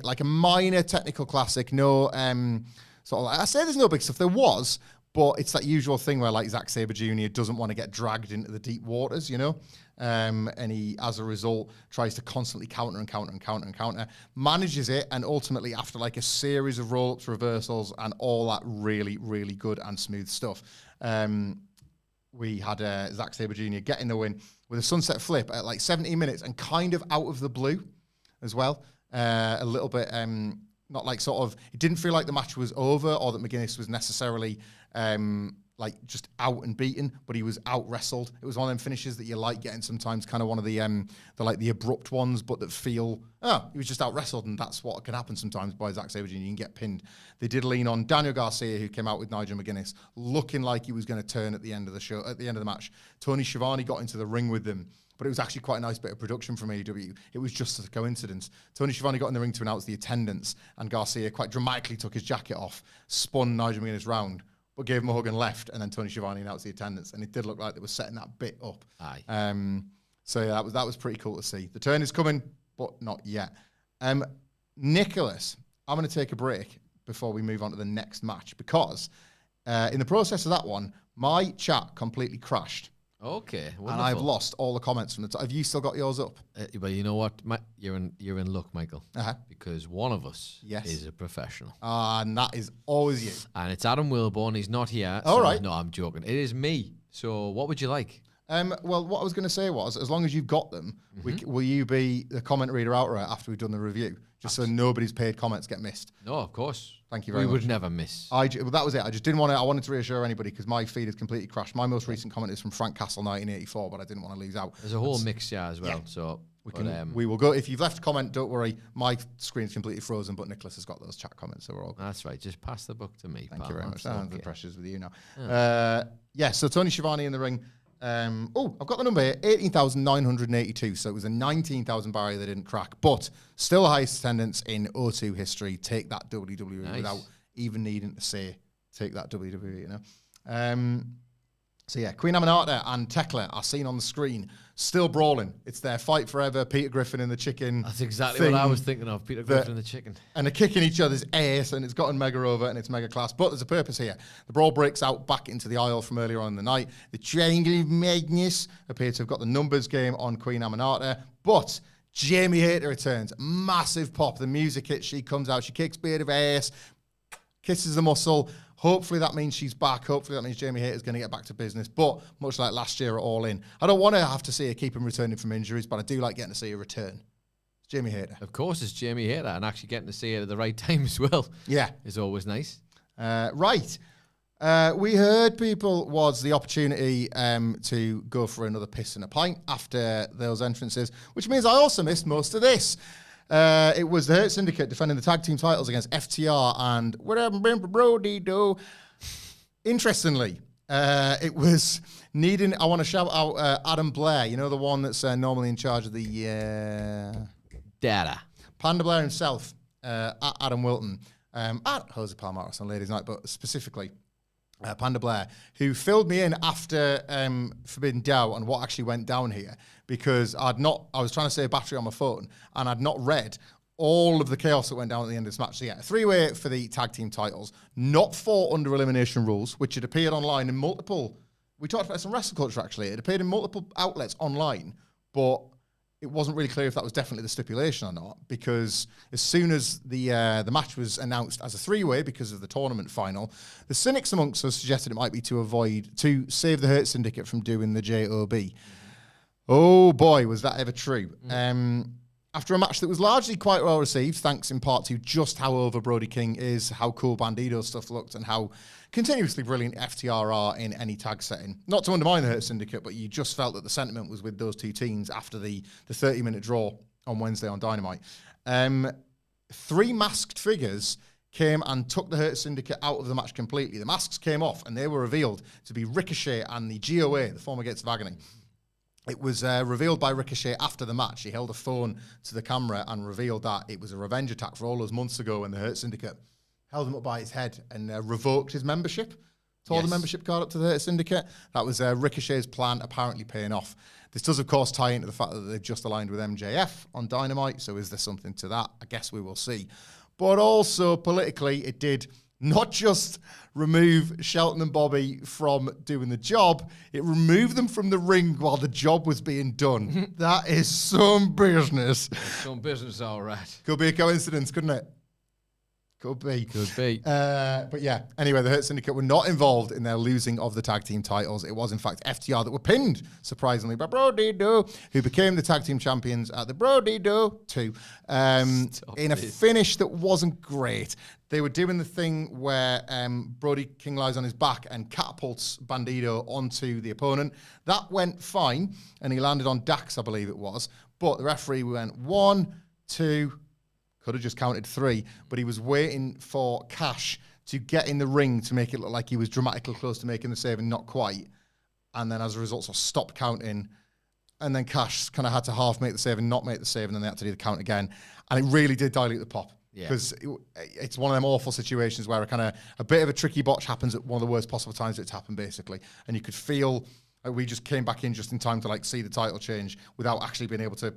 Like a minor technical classic, no, I say there's no big stuff. There was, But it's that usual thing where, like, Zack Sabre Jr. doesn't want to get dragged into the deep waters, you know? And he, as a result, tries to constantly counter, manages it, and ultimately, after, like, a series of roll-ups, reversals, and all that really, really good and smooth stuff, we had Zack Sabre Jr. getting the win with a sunset flip at, like, 17 minutes, and kind of out of the blue as well. A little bit... not like sort of, it didn't feel like the match was over or that McGuinness was necessarily like just out and beaten, but he was out wrestled. It was one of them finishes that you like getting sometimes, kind of one of the like the abrupt ones, but that feel, he was just out wrestled, and that's what can happen sometimes by Zack Sabre Jr. You can get pinned. They did lean on Daniel Garcia, who came out with Nigel McGuinness, looking like he was going to turn at the end of the show, at the end of the match. Tony Schiavone got into the ring with them, but it was actually quite a nice bit of production from AEW. It was just a coincidence. Tony Schiavone got in the ring to announce the attendance, and Garcia quite dramatically took his jacket off, spun Nigel McGuinness round, but gave him a hug and left, and then Tony Schiavone announced the attendance, and it did look like they were setting that bit up. Aye. So yeah, that was pretty cool to see. The turn is coming, but not yet. Nicholas, I'm going to take a break before we move on to the next match, because in the process of that one, my chat completely crashed. Okay, wonderful. And I've lost all the comments from the top. Have you still got yours up? But you know what? You're in luck, Michael. Because one of us is a professional. And that is always you. And it's Adam Wilborn. He's not here. All right. No, I'm joking. It is me. So what would you like? Well, what I was going to say was, as long as you've got them, will you be the comment reader outright after we've done the review? Just so nobody's paid comments get missed. No, of course. Thank you very much. We would never miss. Well, that was it. I just didn't want to. I wanted to reassure anybody because my feed has completely crashed. My most recent comment is from Frank Castle 1984, but I didn't want to lose out. There's a whole mix, as well. Yeah. So we will go. If you've left a comment, don't worry. My screen's completely frozen, but Nicholas has got those chat comments, so we're all good. That's right. Just pass the book to me. Thank you very much. The pressure's with you now. So Tony Schiavone in the ring. I've got the number here, 18,982. So it was a 19,000 barrier they didn't crack, but still the highest attendance in O2 history. Take that WWE without even needing to say, take that WWE, you know. So yeah, Queen Aminata and Tekla are seen on the screen, still brawling. It's their fight forever, Peter Griffin and the chicken. That's exactly what I was thinking of, Peter Griffin and the chicken. And they're kicking each other's ass, and it's gotten mega over, and it's mega class. But there's a purpose here. The brawl breaks out back into the aisle from earlier on in the night. The Triangle of Madness appear to have got the numbers game on Queen Aminata, but Jamie Hayter returns. Massive pop. The music hits. She comes out. She kicks Beard of ass, kisses the muscle. Hopefully that means she's back. Hopefully that means Jamie Hayter's going to get back to business. But much like last year at All In, I don't want to have to see her keep him returning from injuries, but I do like getting to see her return. It's Jamie Hayter. Of course, it's Jamie Hayter, and actually getting to see her at the right time as well. Yeah. Is always nice. Right. We heard people was the opportunity to go for another piss and a pint after those entrances, which means I also missed most of this. It was the Hurt Syndicate defending the tag team titles against FTR and whatever Brody do. Interestingly, it was needing. I want to shout out Adam Blair. You know, the one that's normally in charge of the data. Panda Blair himself, at Adam Wilton, at Jose Palmaris on Ladies Night, but specifically Panda Blair, who filled me in after Forbidden Dow on what actually went down here, because I was trying to save battery on my phone, and I'd not read all of the chaos that went down at the end of this match. So yeah, 3-way for the tag team titles, not fought under elimination rules, which had appeared online in multiple, we talked about this on WrestleCulture actually, it appeared in multiple outlets online, but it wasn't really clear if that was definitely the stipulation or not, because as soon as the match was announced as a 3-way because of the tournament final, the cynics amongst us suggested it might be to save the Hurt Syndicate from doing the JOB. Oh boy, was that ever true. After a match that was largely quite well received, thanks in part to just how over Brody King is, how cool Bandido stuff looked, and how continuously brilliant FTR are in any tag setting. Not to undermine the Hurt Syndicate, but you just felt that the sentiment was with those two teams after the 30-minute draw on Wednesday on Dynamite. 3 masked figures came and took the Hurt Syndicate out of the match completely. The masks came off, and they were revealed to be Ricochet and the GOA, the former Gates of Agony. It was revealed by Ricochet after the match. He held a phone to the camera and revealed that it was a revenge attack for all those months ago when the Hurt Syndicate held him up by his head and revoked his membership, tore the membership card up to the Hurt Syndicate. That was Ricochet's plan, apparently paying off. This does, of course, tie into the fact that they've just aligned with MJF on Dynamite, so is there something to that? I guess we will see. But also, politically, it did not just remove Shelton and Bobby from doing the job, it removed them from the ring while the job was being done. That is some business. Some business, all right. Could be a coincidence, couldn't it? Could be. But yeah, anyway, the Hurt Syndicate were not involved in their losing of the tag team titles. It was, in fact, FTR that were pinned, surprisingly, by Brody Doe, who became the tag team champions at the Brody Doe 2 in a finish that wasn't great. They were doing the thing where Brody King lies on his back and catapults Bandito onto the opponent. That went fine, and he landed on Dax, I believe it was. But the referee went 1, 2... could have just counted 3, but he was waiting for Cash to get in the ring to make it look like he was dramatically close to making the save and not quite. And then as a result, sort of stopped counting. And then Cash kind of had to half make the save and not make the save, and then they had to do the count again. And it really did dilute the pop. Because it's one of them awful situations where a bit of a tricky botch happens at one of the worst possible times it's happened, basically. And you could feel like we just came back in just in time to like see the title change without actually being able to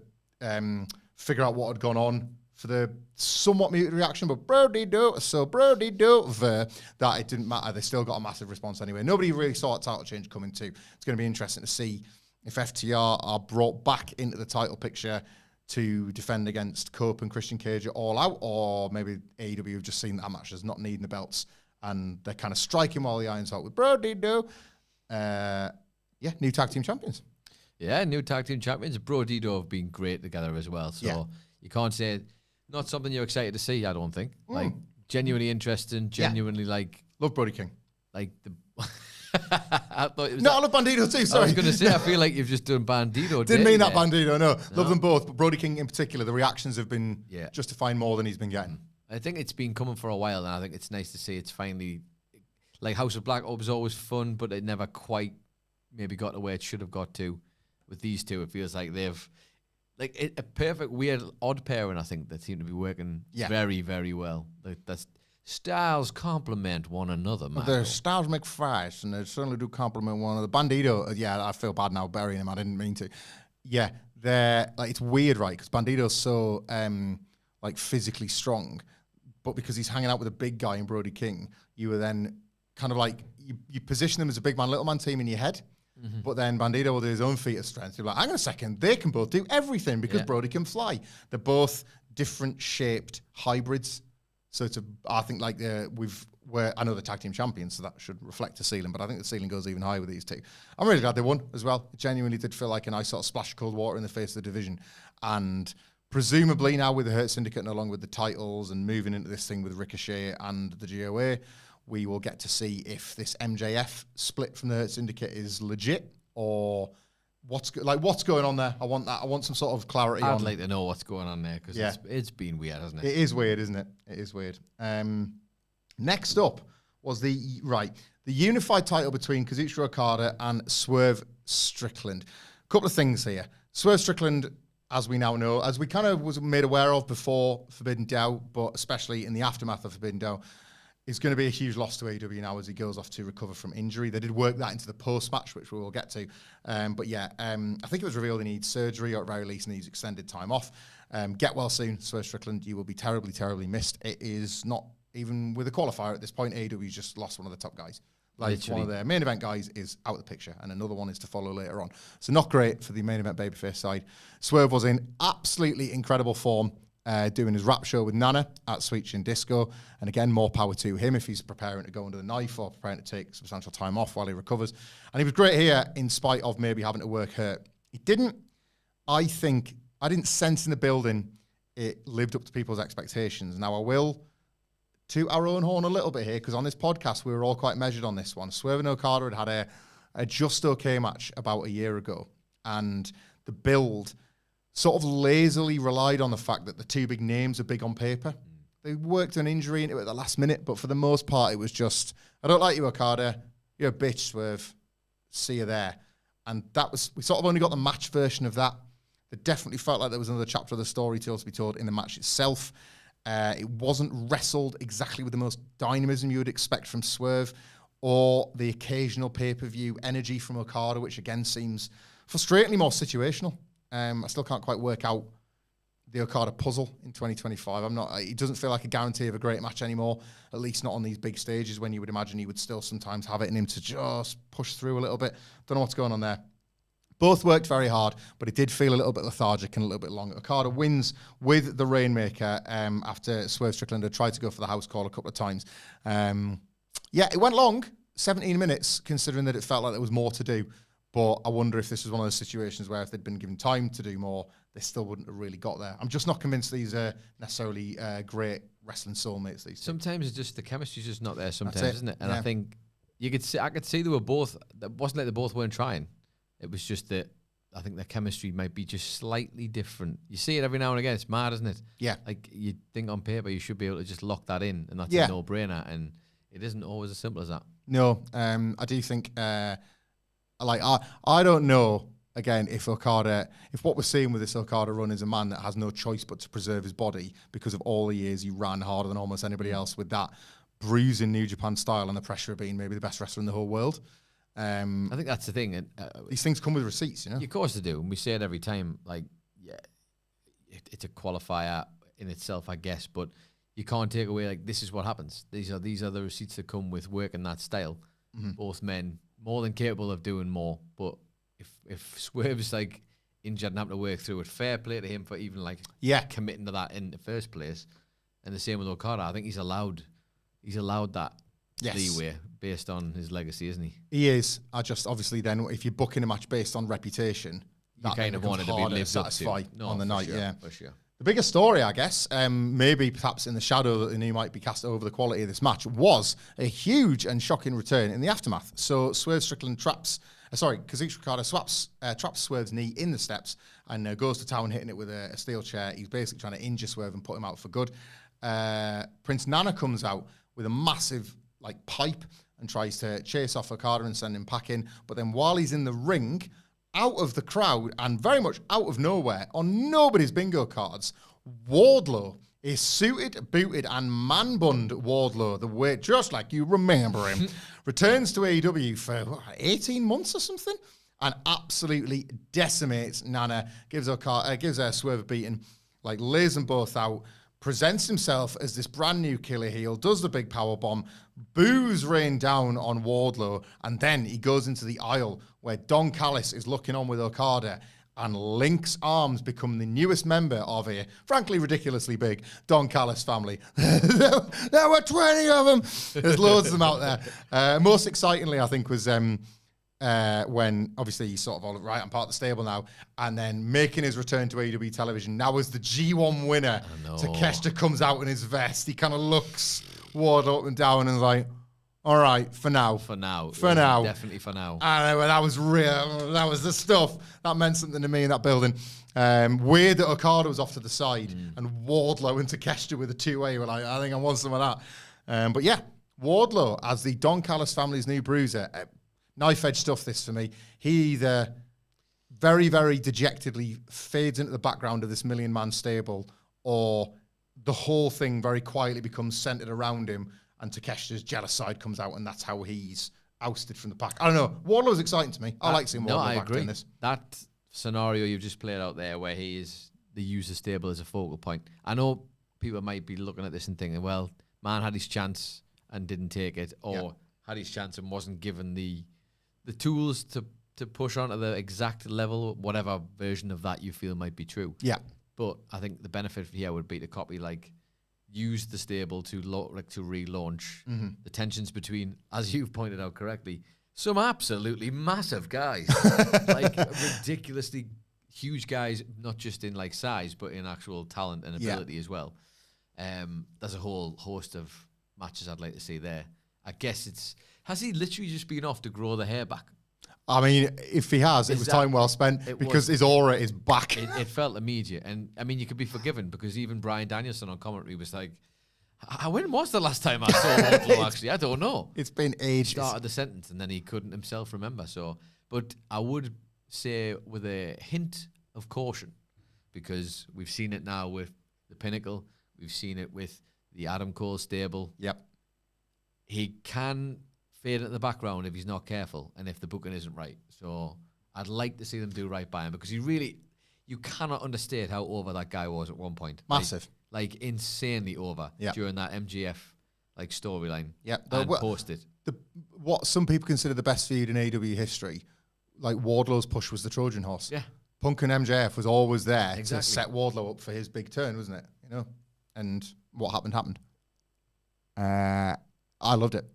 figure out what had gone on for the somewhat muted reaction, but Brody Doe, that it didn't matter. They still got a massive response anyway. Nobody really saw a title change coming too. It's going to be interesting to see if FTR are brought back into the title picture to defend against Cope and Christian Cage at All Out, or maybe AEW have just seen that match as not needing the belts, and they're kind of striking while the iron's hot with Brody Doe. New tag team champions. Yeah, new tag team champions. Brody Doe have been great together as well, so you can't say... Not something you're excited to see, I don't think. Like, genuinely interesting, genuinely love Brody King. Like the... I thought it was... No, I love Bandito too, sorry. I was going to say, I feel like you've just done Bandito. Didn't mean that, Bandito, no. Love them both, but Brody King in particular, the reactions have been justifying more than he's been getting. I think it's been coming for a while, and I think it's nice to see it's finally... Like, House of Black was always fun, but it never quite maybe got to where it should have got to. With these two, it feels like they've... Like a perfect, weird, odd pairing, I think, that seem to be working very, very well. That's styles complement one another, man. Their styles make fights, and they certainly do complement one another. Bandito, I feel bad now burying him. I didn't mean to. Yeah, they're like, it's weird, right? Because Bandito's so physically strong, but because he's hanging out with a big guy in Brody King, you were then kind of like you position them as a big man, little man team in your head. Mm-hmm. But then Bandito will do his own feat of strength. You're like, hang on a second, they can both do everything because Brody can fly. They're both different shaped hybrids. So I think I know the tag team champions, so that should reflect the ceiling, but I think the ceiling goes even higher with these two. I'm really glad they won as well. It genuinely did feel like a nice sort of splash of cold water in the face of the division. And presumably now with the Hurt Syndicate and along with the titles and moving into this thing with Ricochet and the GOA, we will get to see if this MJF split from the Hurt Syndicate is legit or what's going on there. I want that. I want some sort of clarity. I'd like to know what's going on there because it's been weird, hasn't it? It is weird, isn't it? It is weird. Next up was the unified title between Kazuchika Okada and Swerve Strickland. A couple of things here. Swerve Strickland, as we now know, as we kind of was made aware of before Forbidden Door, but especially in the aftermath of Forbidden Door, is going to be a huge loss to AEW now as he goes off to recover from injury. They did work that into the post-match, which we will get to. I think it was revealed he needs surgery or at very least needs extended time off. Get well soon, Swerve Strickland. You will be terribly, terribly missed. It is not even with a qualifier at this point. AEW's just lost one of the top guys. One of their main event guys is out of the picture, and another one is to follow later on. So not great for the main event babyface side. Swerve was in absolutely incredible form. Doing his rap show with Nana at Sweet Chin Disco. And again, more power to him if he's preparing to go under the knife or preparing to take substantial time off while he recovers. And he was great here in spite of maybe having to work hurt. I didn't sense in the building it lived up to people's expectations. Now I will toot our own horn a little bit here because on this podcast, we were all quite measured on this one. Swerve and Okada had a just okay match about a year ago. And the build sort of lazily relied on the fact that the two big names are big on paper. They worked an injury into it at the last minute, but for the most part, it was just, I don't like you, Okada. You're a bitch, Swerve. See you there. And we sort of only got the match version of that. It definitely felt like there was another chapter of the story to be told in the match itself. It wasn't wrestled exactly with the most dynamism you would expect from Swerve or the occasional pay-per-view energy from Okada, which again seems frustratingly more situational. I still can't quite work out the Okada puzzle in 2025. It doesn't feel like a guarantee of a great match anymore, at least not on these big stages when you would imagine he would still sometimes have it in him to just push through a little bit. Don't know what's going on there. Both worked very hard, but it did feel a little bit lethargic and a little bit long. Okada wins with the Rainmaker after Swerve Strickland had tried to go for the house call a couple of times. It went long, 17 minutes, considering that it felt like there was more to do. But I wonder if this was one of those situations where if they'd been given time to do more, they still wouldn't have really got there. I'm just not convinced these are necessarily great wrestling soulmates. These sometimes it's just the chemistry's just not there. Sometimes, isn't it? And yeah. I think I could see they were both. It wasn't like they both weren't trying. It was just that I think their chemistry might be just slightly different. You see it every now and again. It's mad, isn't it? Yeah. Like you think on paper you should be able to just lock that in, and that's Yeah. a no-brainer. And it isn't always as simple as that. No, I do think. I don't know. Again, if what we're seeing with this Okada run is a man that has no choice but to preserve his body because of all the years he ran harder than almost anybody else with that bruising New Japan style and the pressure of being maybe the best wrestler in the whole world. I think that's the thing. And, these things come with receipts, you know. Of course they do, and we say it every time. Like, yeah, it's a qualifier in itself, I guess, but you can't take away like this is what happens. These are the receipts that come with working that style. Mm-hmm. Both men more than capable of doing more, but if Swerve's like injured and having to work through it, fair play to him for even like committing to that in the first place. And the same with Okada. I think he's allowed that leeway based on his legacy, isn't he? He is. I just obviously then if you're booking a match based on reputation, you kind of wanted to be lived up to on the night. Sure, yeah, for sure. The biggest story, I guess, maybe perhaps in the shadow that he might be cast over the quality of this match, was a huge and shocking return in the aftermath. So Swerve Strickland Kazuchika Okada traps Swerve's knee in the steps and goes to town hitting it with a steel chair. He's basically trying to injure Swerve and put him out for good. Prince Nana comes out with a massive pipe and tries to chase off Okada and send him packing. But then while he's in the ring, out of the crowd and very much out of nowhere, on nobody's bingo cards, Wardlow is suited, booted, and man-bunned Wardlow, the way just like you remember him, returns to AEW for 18 months or something, and absolutely decimates Nana, gives Swerve a beating, lays them both out, presents himself as this brand new killer heel, does the big power bomb, boos rain down on Wardlow, and then he goes into the aisle where Don Callis is looking on with Okada, and Link's arms become the newest member of a, frankly, ridiculously big Don Callis family. There were 20 of them. There's loads of them out there. Most excitingly, I think, was when obviously he's sort of all right, I'm part of the stable now, and then making his return to AEW television now as the G1 winner. Takeshita comes out in his vest. He kind of looks Wardlow up and down and is like, all right, for now. Definitely for now. I know, that was real. That was the stuff. That meant something to me in that building. Weird that Okada was off to the side and Wardlow and Takeshita with a two-way. We're like, I think I want some of that. But yeah, Wardlow as the Don Callis family's new bruiser. Knife-edge stuff, this for me. He either very, very dejectedly fades into the background of this million-man stable, or the whole thing very quietly becomes centered around him, and Takeshita's jealous side comes out, and that's how he's ousted from the pack. I don't know. Wardlow's exciting to me. I like seeing Wardlow back doing this. That scenario you've just played out there where he is the user stable as a focal point. I know people might be looking at this and thinking, well, man had his chance and didn't take it, or had his chance and wasn't given the tools to push on to the exact level, whatever version of that you feel might be true. Yeah. But I think the benefit here would be to copy, use the stable to relaunch the tensions between, as you've pointed out correctly, some absolutely massive guys, ridiculously huge guys, not just in size, but in actual talent and ability as well. There's a whole host of matches I'd like to see there. I guess has he literally just been off to grow the hair back? I mean, if he has, it was time well spent because his aura is back. It felt immediate. And, I mean, you could be forgiven because even Bryan Danielson on commentary was like, when was the last time I saw Wardlow, actually? I don't know. It's been ages. Started the sentence and then he couldn't himself remember. But I would say with a hint of caution, because we've seen it now with the Pinnacle. We've seen it with the Adam Cole stable. Yep. He can fade into the background if he's not careful and if the booking isn't right. So I'd like to see them do right by him because you cannot understate how over that guy was at one point. Massive. Like insanely over during that MGF like storyline. Yeah, and posted. What some people consider the best feud in AEW history, like Wardlow's push was the Trojan horse. Yeah. Punk and MJF was always there Exactly. to set Wardlow up for his big turn, wasn't it? You know, and what happened. I loved it.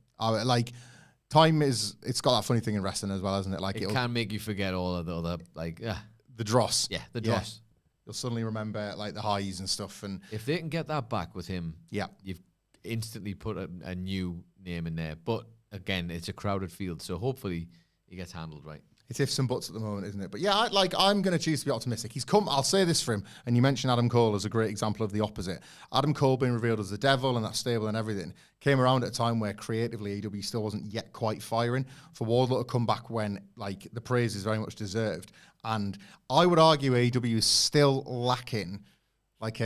Time is, it's got that funny thing in wrestling as well, isn't it? Like it can make you forget all of the other, the dross. Yeah, the dross. You'll suddenly remember like the highs and stuff. And if they can get that back with him, you've instantly put a new name in there. But again, it's a crowded field, so hopefully he gets handled right. It's ifs and buts at the moment, isn't it? But yeah, I'm going to choose to be optimistic. He's come, I'll say this for him, and you mentioned Adam Cole as a great example of the opposite. Adam Cole being revealed as the devil and that stable and everything came around at a time where creatively AEW still wasn't yet quite firing. For Wardlow to come back when like the praise is very much deserved. And I would argue AEW is still lacking like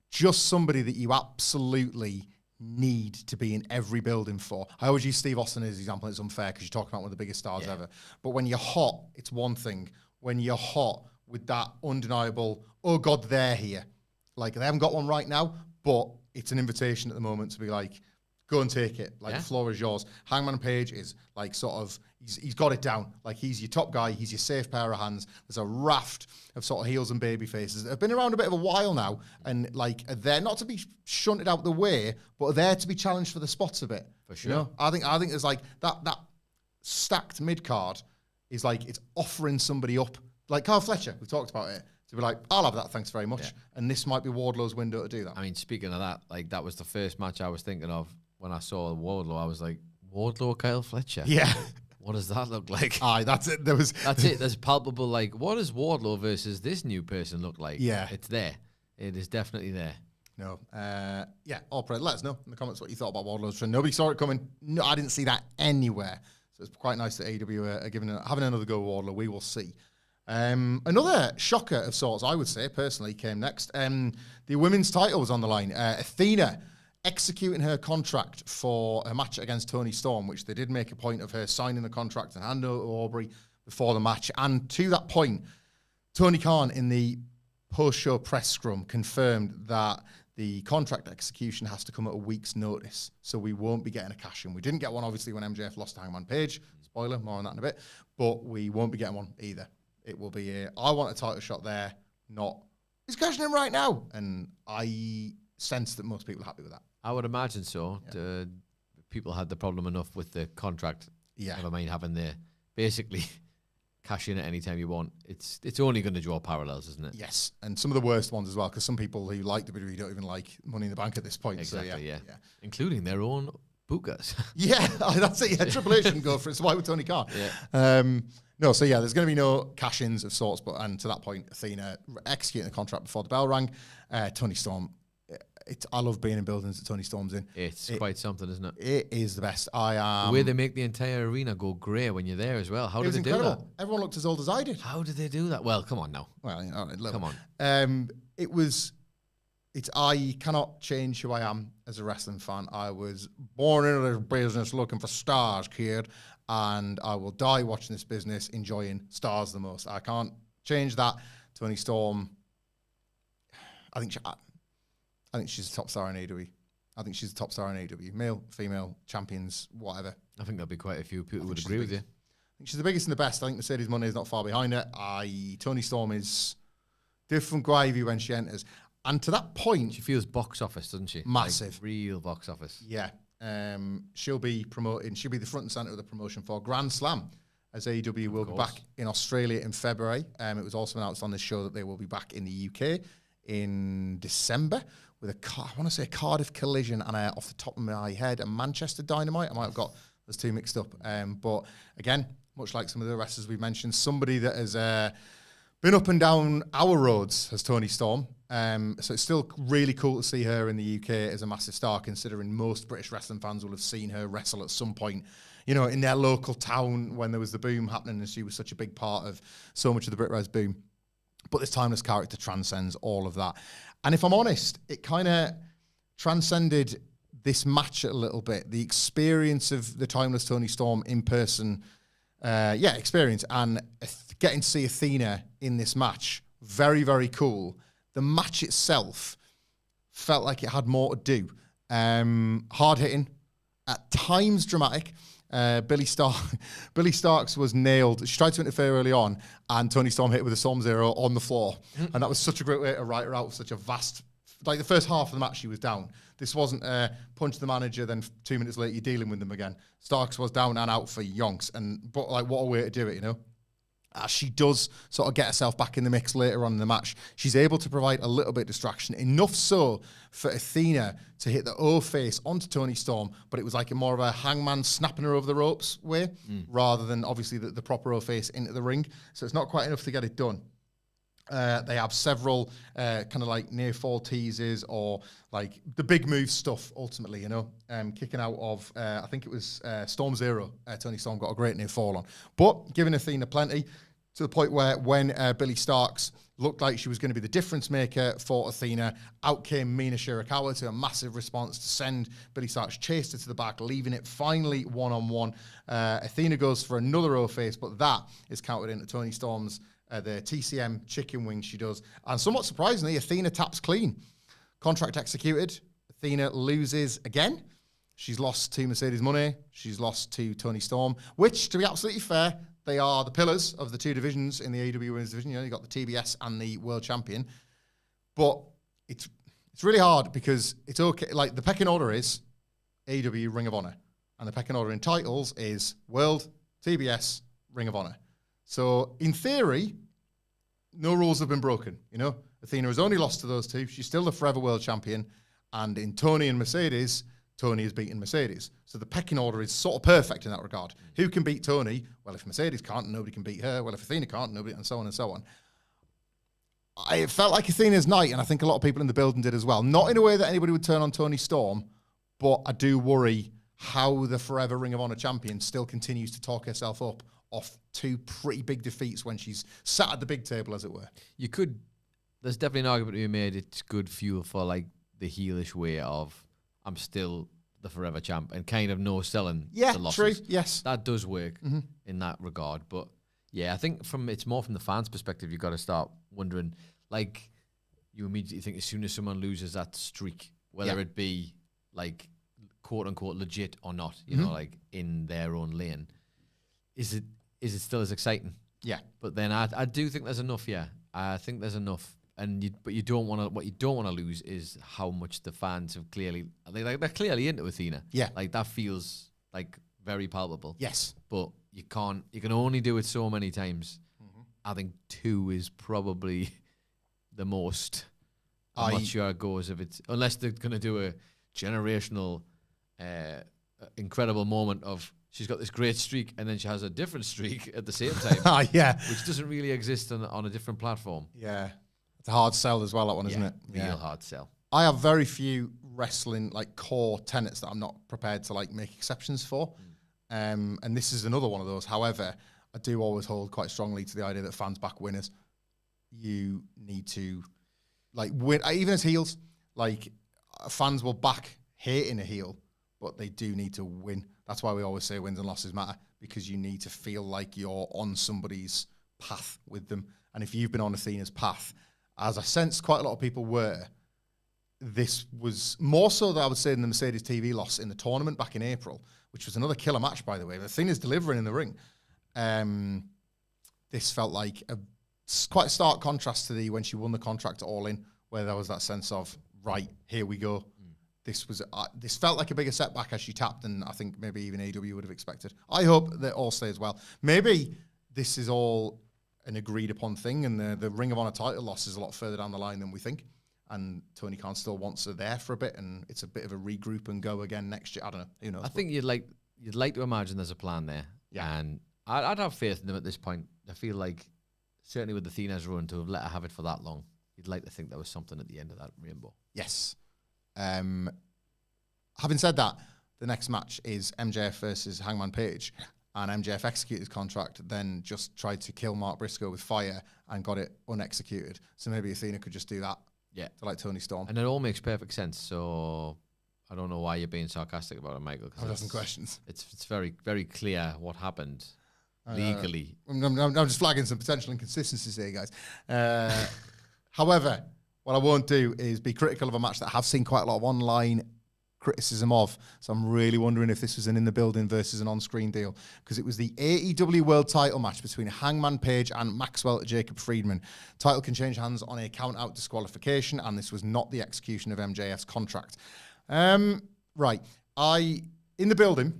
just somebody that you absolutely need to be in every building for. I always use Steve Austin as an example. It's unfair because you're talking about one of the biggest stars ever. But when you're hot, it's one thing. When you're hot with that undeniable, oh God, they're here. Like they haven't got one right now, but it's an invitation at the moment to be like, go and take it. Like the floor is yours. Hangman Page is like sort of, he's got it down. Like he's your top guy. He's your safe pair of hands. There's a raft of sort of heels and baby faces that have been around a bit of a while now and like are there not to be shunted out the way, but are there to be challenged for the spots a bit. For sure. You know? I think there's like that stacked mid card is like it's offering somebody up. Like Carl Fletcher, we talked about it. To be like, I'll have that, thanks very much. Yeah. And this might be Wardlow's window to do that. I mean, speaking of that, like that was the first match I was thinking of when I saw Wardlow. I was like, Wardlow, Kyle Fletcher? Yeah. What does that look like? Aye, that's it. That's it. There's palpable, like, what does Wardlow versus this new person look like? Yeah. It's there. It is definitely there. No. All praise. Let us know in the comments what you thought about Wardlow's trend. Nobody saw it coming. No, I didn't see that anywhere. So it's quite nice that AEW are having another go at Wardlow. We will see. Another shocker of sorts, I would say, personally, came next. The women's title was on the line. Athena executing her contract for a match against Toni Storm, which they did make a point of her signing the contract and handing over to Aubrey before the match. And to that point, Tony Khan in the post-show press scrum confirmed that the contract execution has to come at a week's notice. So we won't be getting a cash-in. We didn't get one, obviously, when MJF lost to Hangman Page. Spoiler, more on that in a bit. But we won't be getting one either. It will be I want a title shot there, not he's cashing in right now. And I sense that most people are happy with that. I would imagine so. Yeah. People had the problem enough with the contract. Yeah. Never mind having the basically cash in at any time you want. It's only going to draw parallels, isn't it? Yes. And some of the worst ones as well, because some people who like WWE don't even like Money in the Bank at this point. Exactly, so yeah. Including their own bookers. Yeah, that's it. Yeah, Triple H can go for it. So why would Tony Khan? Yeah. No, so yeah, there's going to be no cash-ins of sorts, and to that point, Athena executing the contract before the bell rang. Toni Storm, I love being in buildings that Toni Storm's in. It's quite something, isn't it? It is the best. The way they make the entire arena go grey when you're there as well. How did they do that? Everyone looked as old as I did. How did they do that? Well, come on now. Well, come on. I cannot change who I am as a wrestling fan. I was born into this business looking for stars, kid, and I will die watching this business enjoying stars the most. I can't change that. Toni Storm, I think she's a top star in AEW. I think she's a top star in AEW. Male, female, champions, whatever. I think there'll be quite a few people who would agree with you. I think she's the biggest and the best. I think Mercedes Moné is not far behind her. Toni Storm is different gravy when she enters. And to that point... She feels box office, doesn't she? Massive. Like real box office. Yeah. She'll be the front and centre of the promotion for Grand Slam, as AEW will be back in Australia in February. It was also announced on this show that they will be back in the UK in December with I want to say a Cardiff Collision and off the top of my head, a Manchester Dynamite. I might have got those two mixed up. But again, much like some of the wrestlers we've mentioned, somebody that has been up and down our roads as Toni Storm. So it's still really cool to see her in the UK as a massive star, considering most British wrestling fans will have seen her wrestle at some point, in their local town when there was the boom happening, and she was such a big part of so much of the BritWres boom. But this timeless character transcends all of that. And if I'm honest, it kind of transcended this match a little bit. The experience of the timeless Toni Storm in person, experience, and getting to see Athena in this match very, very cool. The match itself felt like it had more to do. Hard hitting, at times dramatic. Billy Starks was nailed. She tried to interfere early on, and Toni Storm hit her with a Storm Zero on the floor. And that was such a great way to write her out. Such a vast, like the first half of the match, she was down. This wasn't punch the manager, then 2 minutes later you're dealing with them again. Starks was down and out for yonks. But like, what a way to do it, you know? As she does sort of get herself back in the mix later on in the match, she's able to provide a little bit of distraction, enough so for Athena to hit the O-face onto Toni Storm, but it was like more of a hangman snapping her over the ropes way, rather than obviously the proper O-face into the ring. So it's not quite enough to get it done. They have several kind of like near fall teases or like the big move stuff ultimately, you know, kicking out of, I think it was Storm Zero. Toni Storm got a great near fall on, but giving Athena plenty to the point where when Billy Starks looked like she was going to be the difference maker for Athena, out came Mina Shirakawa to a massive response to send Billy Starks chased her to the back, leaving it finally one-on-one. Athena goes for another O-face, but that is countered into Toni Storm's the TCM chicken wing she does. And somewhat surprisingly, Athena taps clean. Contract executed. Athena loses again. She's lost to Mercedes Moné. She's lost to Toni Storm, which, to be absolutely fair, they are the pillars of the two divisions in the AEW Women's Division. You know, you've got the TBS and the World Champion. But it's really hard because it's okay. Like, the pecking order is AEW, Ring of Honor. And the pecking order in titles is World, TBS, Ring of Honor. So, in theory, no rules have been broken, you know. Athena has only lost to those two. She's still the forever world champion. And in Toni and Mercedes, Toni has beaten Mercedes. So the pecking order is sort of perfect in that regard. Who can beat Toni? Well, if Mercedes can't, nobody can beat her. Well, if Athena can't, nobody, and so on and so on. It felt like Athena's night, and I think a lot of people in the building did as well. Not in a way that anybody would turn on Toni Storm, but I do worry how the forever Ring of Honor champion still continues to talk herself up off two pretty big defeats when she's sat at the big table, as it were. There's definitely an argument to be made. It's good fuel for like the heelish way of I'm still the forever champ and kind of no selling the losses. True, yes. That does work in that regard. But yeah, I think it's more from the fans' perspective, you've got to start wondering, like, you immediately think as soon as someone loses that streak, whether it be like quote unquote legit or not, you know, like in their own lane, is it still as exciting? Yeah. But then I do think there's enough, yeah. I think there's enough. But you don't want to. What you don't want to lose is how much the fans have clearly. They're clearly into Athena. Yeah, like that feels like very palpable. Yes, but you can't. You can only do it so many times. I think 2 is probably the most. I'm not sure it goes if it's unless they're going to do a generational, incredible moment of she's got this great streak and then she has a different streak at the same time. Yeah, which doesn't really exist on a different platform. Yeah. It's a hard sell as well, that one, isn't it? Real hard sell. I have very few wrestling like core tenets that I'm not prepared to like make exceptions for. And this is another one of those. However, I do always hold quite strongly to the idea that fans back winners. You need to like win, even as heels, like fans will back hating a heel, but they do need to win. That's why we always say wins and losses matter, because you need to feel like you're on somebody's path with them. And if you've been on Athena's path, as I sensed quite a lot of people were, this was more so that I would say than the Mercedes TV loss in the tournament back in April, which was another killer match, by the way. Athena's delivering in the ring. This felt like quite a stark contrast to when she won the contract at All In, where there was that sense of, right, here we go. This felt like a bigger setback as she tapped than I think maybe even AEW would have expected. I hope that all stays well. Maybe this is all an agreed upon thing, and the Ring of Honor title loss is a lot further down the line than we think. And Tony Khan still wants her there for a bit, and it's a bit of a regroup and go again next year. I don't know. Who knows? I think you'd like to imagine there's a plan there. Yeah. And I'd have faith in them at this point. I feel like certainly with Athena's run, to have let her have it for that long, you'd like to think there was something at the end of that rainbow. Yes. Having said that, the next match is MJF versus Hangman Page. And MJF executed his contract, then just tried to kill Mark Briscoe with fire and got it unexecuted. So maybe Athena could just do that. Yeah. To like Toni Storm. And it all makes perfect sense. So I don't know why you're being sarcastic about it, Michael. I've got some questions. It's very, very clear what happened. legally. I'm just flagging some potential inconsistencies here, guys. However, what I won't do is be critical of a match that I have seen quite a lot of online criticism of. So I'm really wondering if this was an in the building versus an on-screen deal, because it was the AEW World Title match between Hangman Page and Maxwell Jacob Friedman. Title can change hands on a count-out disqualification, and this was not the execution of MJF's contract. Right, in the building,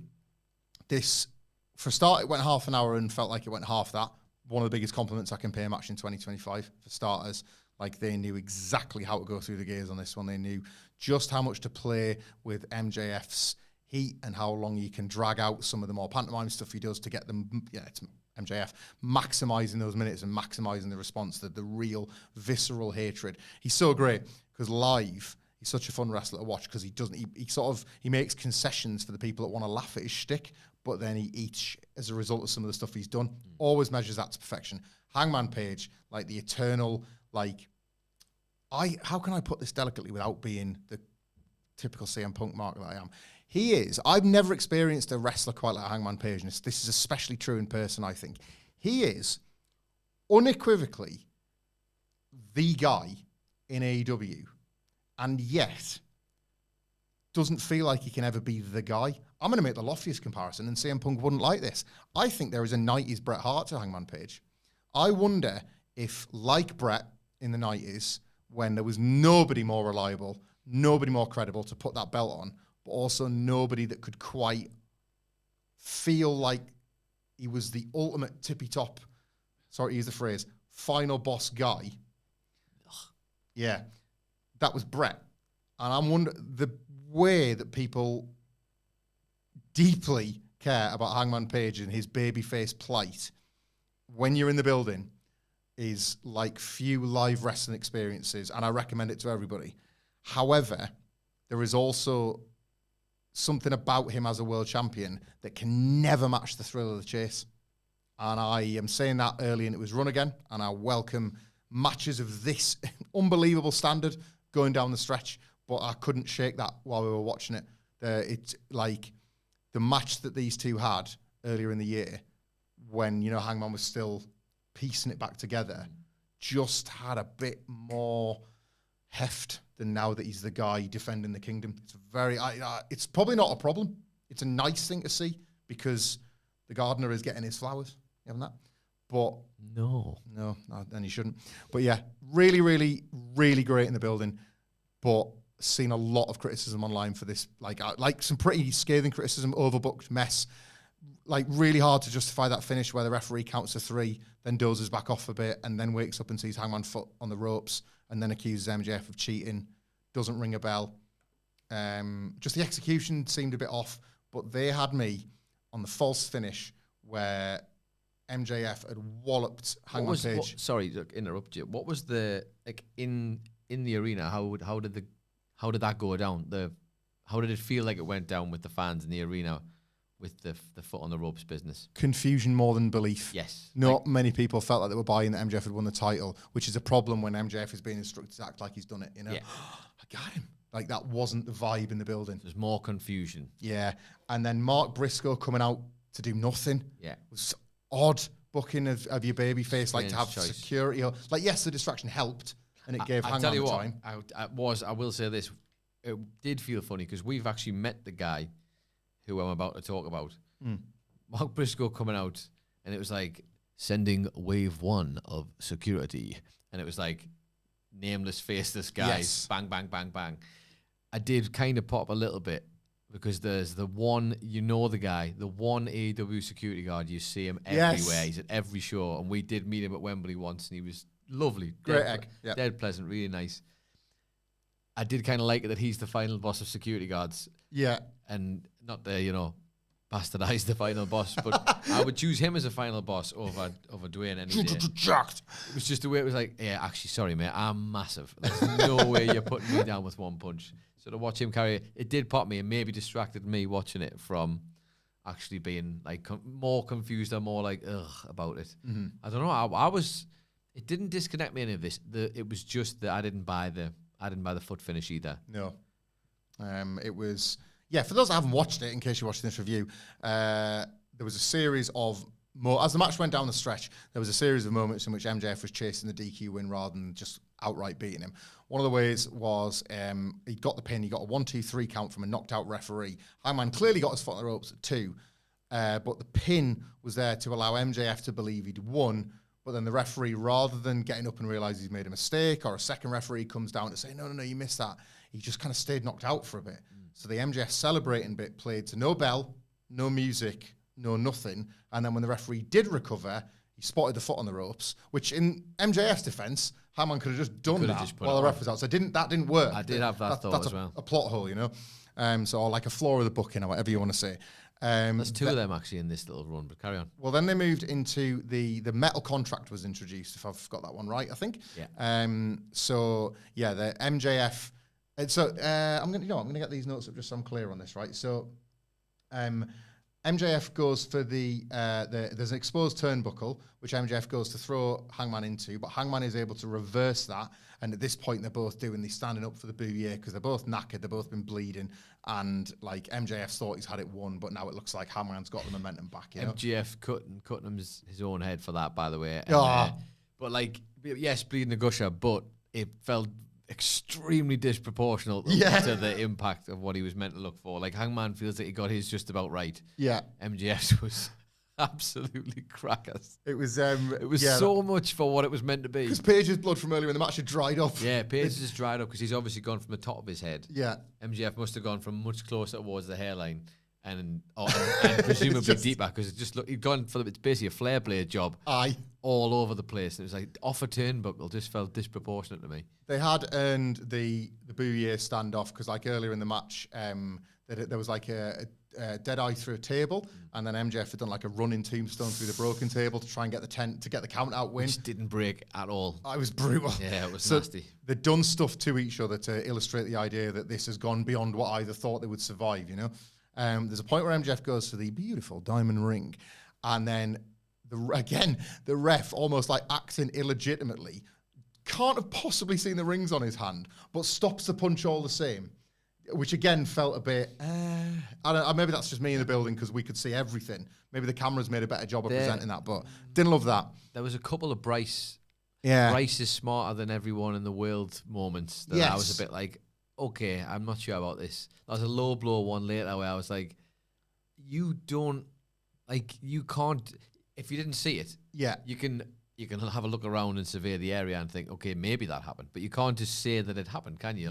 this, for a start, it went half an hour and felt like it went half that. One of the biggest compliments I can pay a match in 2025, for starters. Like, they knew exactly how to go through the gears on this one. They knew just how much to play with MJF's heat and how long you can drag out some of the more pantomime stuff he does to get them, it's MJF, maximising those minutes and maximising the response, the real visceral hatred. He's so great, because live, he's such a fun wrestler to watch, because he makes concessions for the people that want to laugh at his shtick, but then he eats as a result of some of the stuff he's done. Always measures that to perfection. Hangman Page, like the eternal, how can I put this delicately without being the typical CM Punk mark that I am? He is. I've never experienced a wrestler quite like Hangman Page, and this is especially true in person, I think. He is unequivocally the guy in AEW, and yet doesn't feel like he can ever be the guy. I'm going to make the loftiest comparison, and CM Punk wouldn't like this. I think there is a 90s Bret Hart to Hangman Page. I wonder if, like Bret in the 90s, when there was nobody more reliable, nobody more credible to put that belt on, but also nobody that could quite feel like he was the ultimate tippy-top, sorry to use the phrase, final boss guy. Yeah, that was Bret. And I'm wondering, the way that people deeply care about Hangman Page and his babyface plight when you're in the building is like few live wrestling experiences, and I recommend it to everybody. However, there is also something about him as a world champion that can never match the thrill of the chase. And I am saying that early in it was run again, and I welcome matches of this unbelievable standard going down the stretch, but I couldn't shake that while we were watching it. It's like the match that these two had earlier in the year when, Hangman was still piecing it back together, just had a bit more heft than now that he's the guy defending the kingdom. It's it's probably not a problem. It's a nice thing to see, because the gardener is getting his flowers. You having that? But No, then he shouldn't. But yeah, really, really, really great in the building. But seen a lot of criticism online for this, like some pretty scathing criticism, overbooked mess. Like, really hard to justify that finish where the referee counts to 3, then dozes back off a bit, and then wakes up and sees Hangman foot on the ropes, and then accuses MJF of cheating. Doesn't ring a bell. Just the execution seemed a bit off, but they had me on the false finish where MJF had walloped Hangman Page. Sorry to interrupt you. What was the, in the arena? How did that go down? How did it feel like it went down with the fans in the arena with the foot on the ropes business? Confusion more than belief. Yes. Not many people felt like they were buying that MJF had won the title, which is a problem when MJF is being instructed to act like he's done it. Yeah. I got him. Like, that wasn't the vibe in the building. There's more confusion. Yeah. And then Mark Briscoe coming out to do nothing. Yeah. It was odd booking of your baby face, like to have choice. security. Like, yes, the distraction helped, and it gave Hangman the time. I will say this. It did feel funny, because we've actually met the guy who I'm about to talk about. Mark Briscoe coming out, and it was like, sending wave 1 of security. And it was like, nameless, faceless guys. Yes. Bang, bang, bang, bang. I did kind of pop a little bit, because there's the one, the guy, the one AEW security guard, you see him everywhere. He's at every show, and we did meet him at Wembley once, and he was lovely. Great egg. Yep. Dead pleasant, really nice. I did kind of like it that he's the final boss of security guards. Yeah. And not to, bastardize the final boss, but I would choose him as a final boss over Dwayne any day. It was just the way it was like, yeah, actually, sorry, mate, I'm massive. There's no way you're putting me down with one punch. So to watch him carry it did pop me and maybe distracted me watching it from actually being like more confused or more like, ugh, about it. Mm-hmm. I don't know. It didn't disconnect me any of this. It was just that I didn't buy the foot finish either. No. It was... Yeah, for those that haven't watched it, in case you're watching this review, there was a series of as the match went down the stretch, there was a series of moments in which MJF was chasing the DQ win rather than just outright beating him. One of the ways was he got the pin. He got a 1-2-3 count from a knocked out referee. Hangman clearly got his foot on the ropes at 2, but the pin was there to allow MJF to believe he'd won. But then the referee, rather than getting up and realize he's made a mistake, or a second referee comes down to say, no, you missed that, he just kind of stayed knocked out for a bit. So the MJF celebrating bit played to no bell, no music, no nothing. And then when the referee did recover, he spotted the foot on the ropes, which in MJF's defense, Hangman could have just done that while the ref was out. So that didn't work. I did have that thought as well. A plot hole, So or like a flaw of the booking or whatever you want to say. There's 2 of them actually in this little run, but carry on. Well, then they moved into the metal contract was introduced, if I've got that one right, I think. Yeah. So yeah, the MJF. So I'm gonna get these notes up just so I'm clear on this, right? So, MJF goes for there's an exposed turnbuckle which MJF goes to throw Hangman into, but Hangman is able to reverse that. And at this point, they're standing up for the bouvier because they're both knackered, they've both been bleeding, and like MJF thought he's had it won, but now it looks like Hangman's got the momentum back. MJF cutting his own head for that, by the way. But like, yes, bleeding the gusher, but it felt extremely disproportional to the impact of what he was meant to look for. Like, Hangman feels that he got his just about right. Yeah. MJF's was absolutely crackers. It was so much for what it was meant to be. Because Page's blood from earlier in the match had dried up. Yeah, Page's just dried up because he's obviously gone from the top of his head. Yeah. MJF must have gone from much closer towards the hairline and presumably deeper, because he'd gone for it's basically a flare blade job. Aye. All over the place. And it was like off a turnbuckle, just felt disproportionate to me. They had earned the bouvier standoff because like earlier in the match, there was like a Deadeye through a table, and then MJF had done like a running tombstone through the broken table to try and get the count out win. Which didn't break at all. It was brutal. Yeah, it was nasty. They'd done stuff to each other to illustrate the idea that this has gone beyond what either thought they would survive, There's a point where MJF goes for the beautiful diamond ring, and then the ref, almost like acting illegitimately, can't have possibly seen the rings on his hand, but stops the punch all the same, which again felt a bit, I don't know, maybe that's just me in the building because we could see everything. Maybe the cameras made a better job of presenting that, but didn't love that. There was a couple of Bryce is smarter than everyone in the world moments that I was a bit like, okay, I'm not sure about this. There was a low blow one later where I was like, you can't, if you didn't see it, you can have a look around and survey the area and think, okay, maybe that happened. But you can't just say that it happened, can you?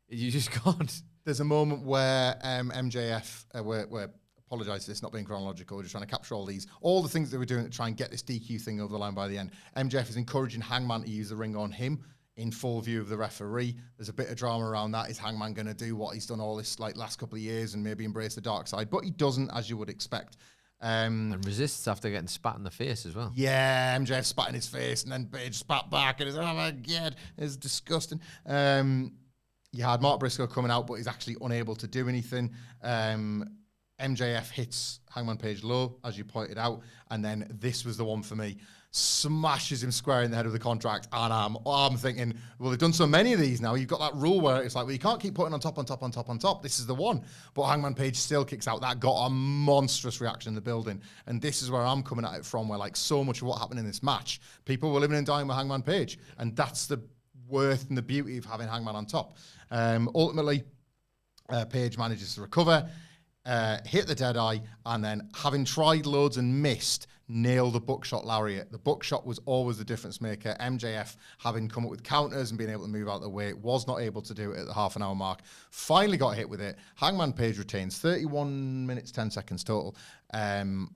You just can't. There's a moment where MJF, we're apologise for this not being chronological, we're just trying to capture all the things they were doing to try and get this DQ thing over the line by the end. MJF is encouraging Hangman to use the ring on him in full view of the referee. There's a bit of drama around that. Is Hangman going to do what he's done all this last couple of years and maybe embrace the dark side? But he doesn't, as you would expect. And resists after getting spat in the face as well. Yeah, MJF spat in his face and then Page spat back and it's, oh my God, it's disgusting. You had Mark Briscoe coming out, but he's actually unable to do anything. MJF hits Hangman Page low, as you pointed out, and then this was the one for me. Smashes him square in the head of the contract, and I'm thinking, well, they've done so many of these now. You've got that rule where it's like, well, you can't keep putting on top, on top, on top, on top. This is the one. But Hangman Page still kicks out. That got a monstrous reaction in the building, and this is where I'm coming at it from, where like so much of what happened in this match, people were living and dying with Hangman Page, and that's the worth and the beauty of having Hangman on top. Ultimately, Page manages to recover, hit the Deadeye, and then having tried loads and missed, nail the buckshot lariat. The buckshot was always the difference maker. MJF, having come up with counters and being able to move out of the way, was not able to do it at the half an hour mark. Finally got hit with it. Hangman Page retains 31 minutes, 10 seconds total.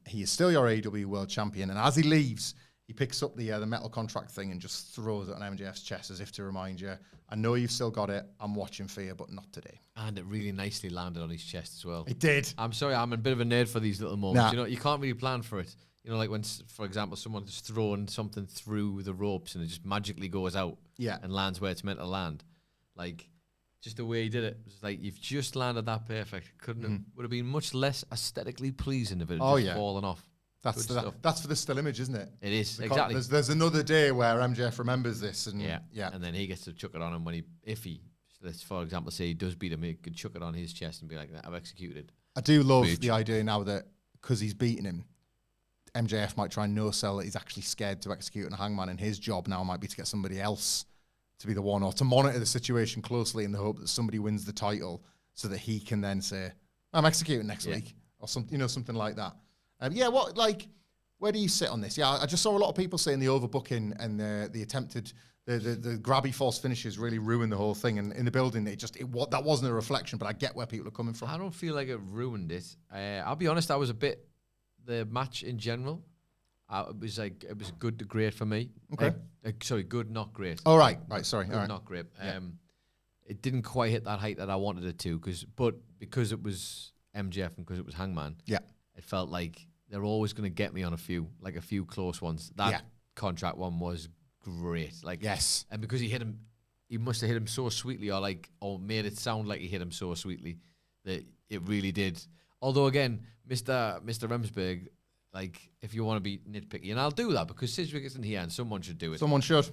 He is still your AEW World Champion, and as he leaves, he picks up the metal contract thing and just throws it on MJF's chest as if to remind you, I know you've still got it. I'm watching for you, but not today. And it really nicely landed on his chest as well. It did. I'm sorry, I'm a bit of a nerd for these little moments. You can't really plan for it. Like when, for example, someone's throwing something through the ropes and it just magically goes out and lands where it's meant to land. Like, just the way he did it. It was like, you've just landed that perfect. Would have been much less aesthetically pleasing if it had just fallen off. That's for the still image, isn't it? It is, exactly. There's another day where MJF remembers this, and and then he gets to chuck it on him let's for example say he does beat him, he could chuck it on his chest and be like, I've executed. I do love the idea now that because he's beaten him, MJF might try and no-sell that he's actually scared to execute on a Hangman, and his job now might be to get somebody else to be the one, or to monitor the situation closely in the hope that somebody wins the title so that he can then say, I'm executing next week, or something, something like that. Where do you sit on this? Yeah, I just saw a lot of people saying the overbooking and the attempted, the grabby false finishes really ruined the whole thing. And in the building, that wasn't a reflection, but I get where people are coming from. I don't feel like it ruined it. I'll be honest, the match in general, it was good to great for me. Okay. Sorry, good, not great. Oh, right, sorry. Good, all right. not great. Yeah. It didn't quite hit that height that I wanted it to, because it was MJF and because it was Hangman. Yeah. It felt like they're always going to get me on a few close ones. That contract one was great. Yes. And because he must have hit him so sweetly, or made it sound like he hit him so sweetly that it really did. Although again, Mr. Remsburg, if you want to be nitpicky, and I'll do that because Sidgwick isn't here and someone should do it. Someone should.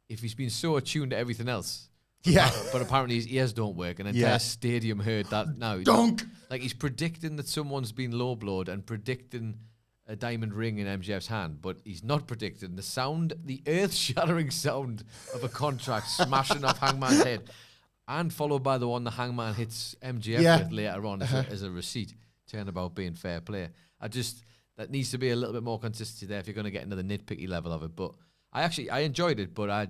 If he's been so attuned to everything else, yeah, but apparently his ears don't work, and the entire stadium heard that now. Donk! He's predicting that someone's been low-blowed and predicting a diamond ring in MJF's hand, but he's not predicting the earth-shattering sound of a contract smashing off Hangman's head, and followed by the one the Hangman hits MJF with later on as a receipt. Turnabout being fair play. That needs to be a little bit more consistency there if you're going to get into the nitpicky level of it. But I enjoyed it, but I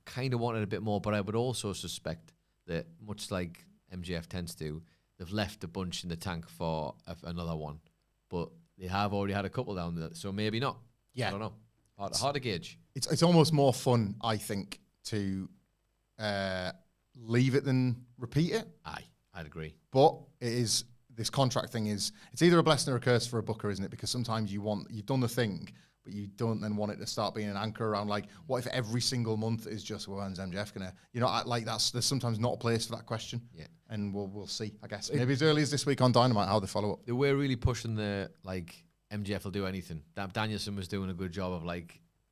kind of wanted a bit more. But I would also suspect that, much like MJF tends to, they've left a bunch in the tank for another one. But they have already had a couple down there, so maybe not. Yeah. I don't know. Hard to gauge. It's almost more fun, I think, to leave it than repeat it. Aye, I'd agree. But this contract thing it's either a blessing or a curse for a booker, isn't it? Because sometimes you've done the thing, but you don't then want it to start being an anchor around, what if every single month is just, when's MJF gonna, there's sometimes not a place for that question. Yeah. And we'll see, I guess. Maybe as early as this week on Dynamite, how they follow up. They were really pushing MJF will do anything. Danielson was doing a good job of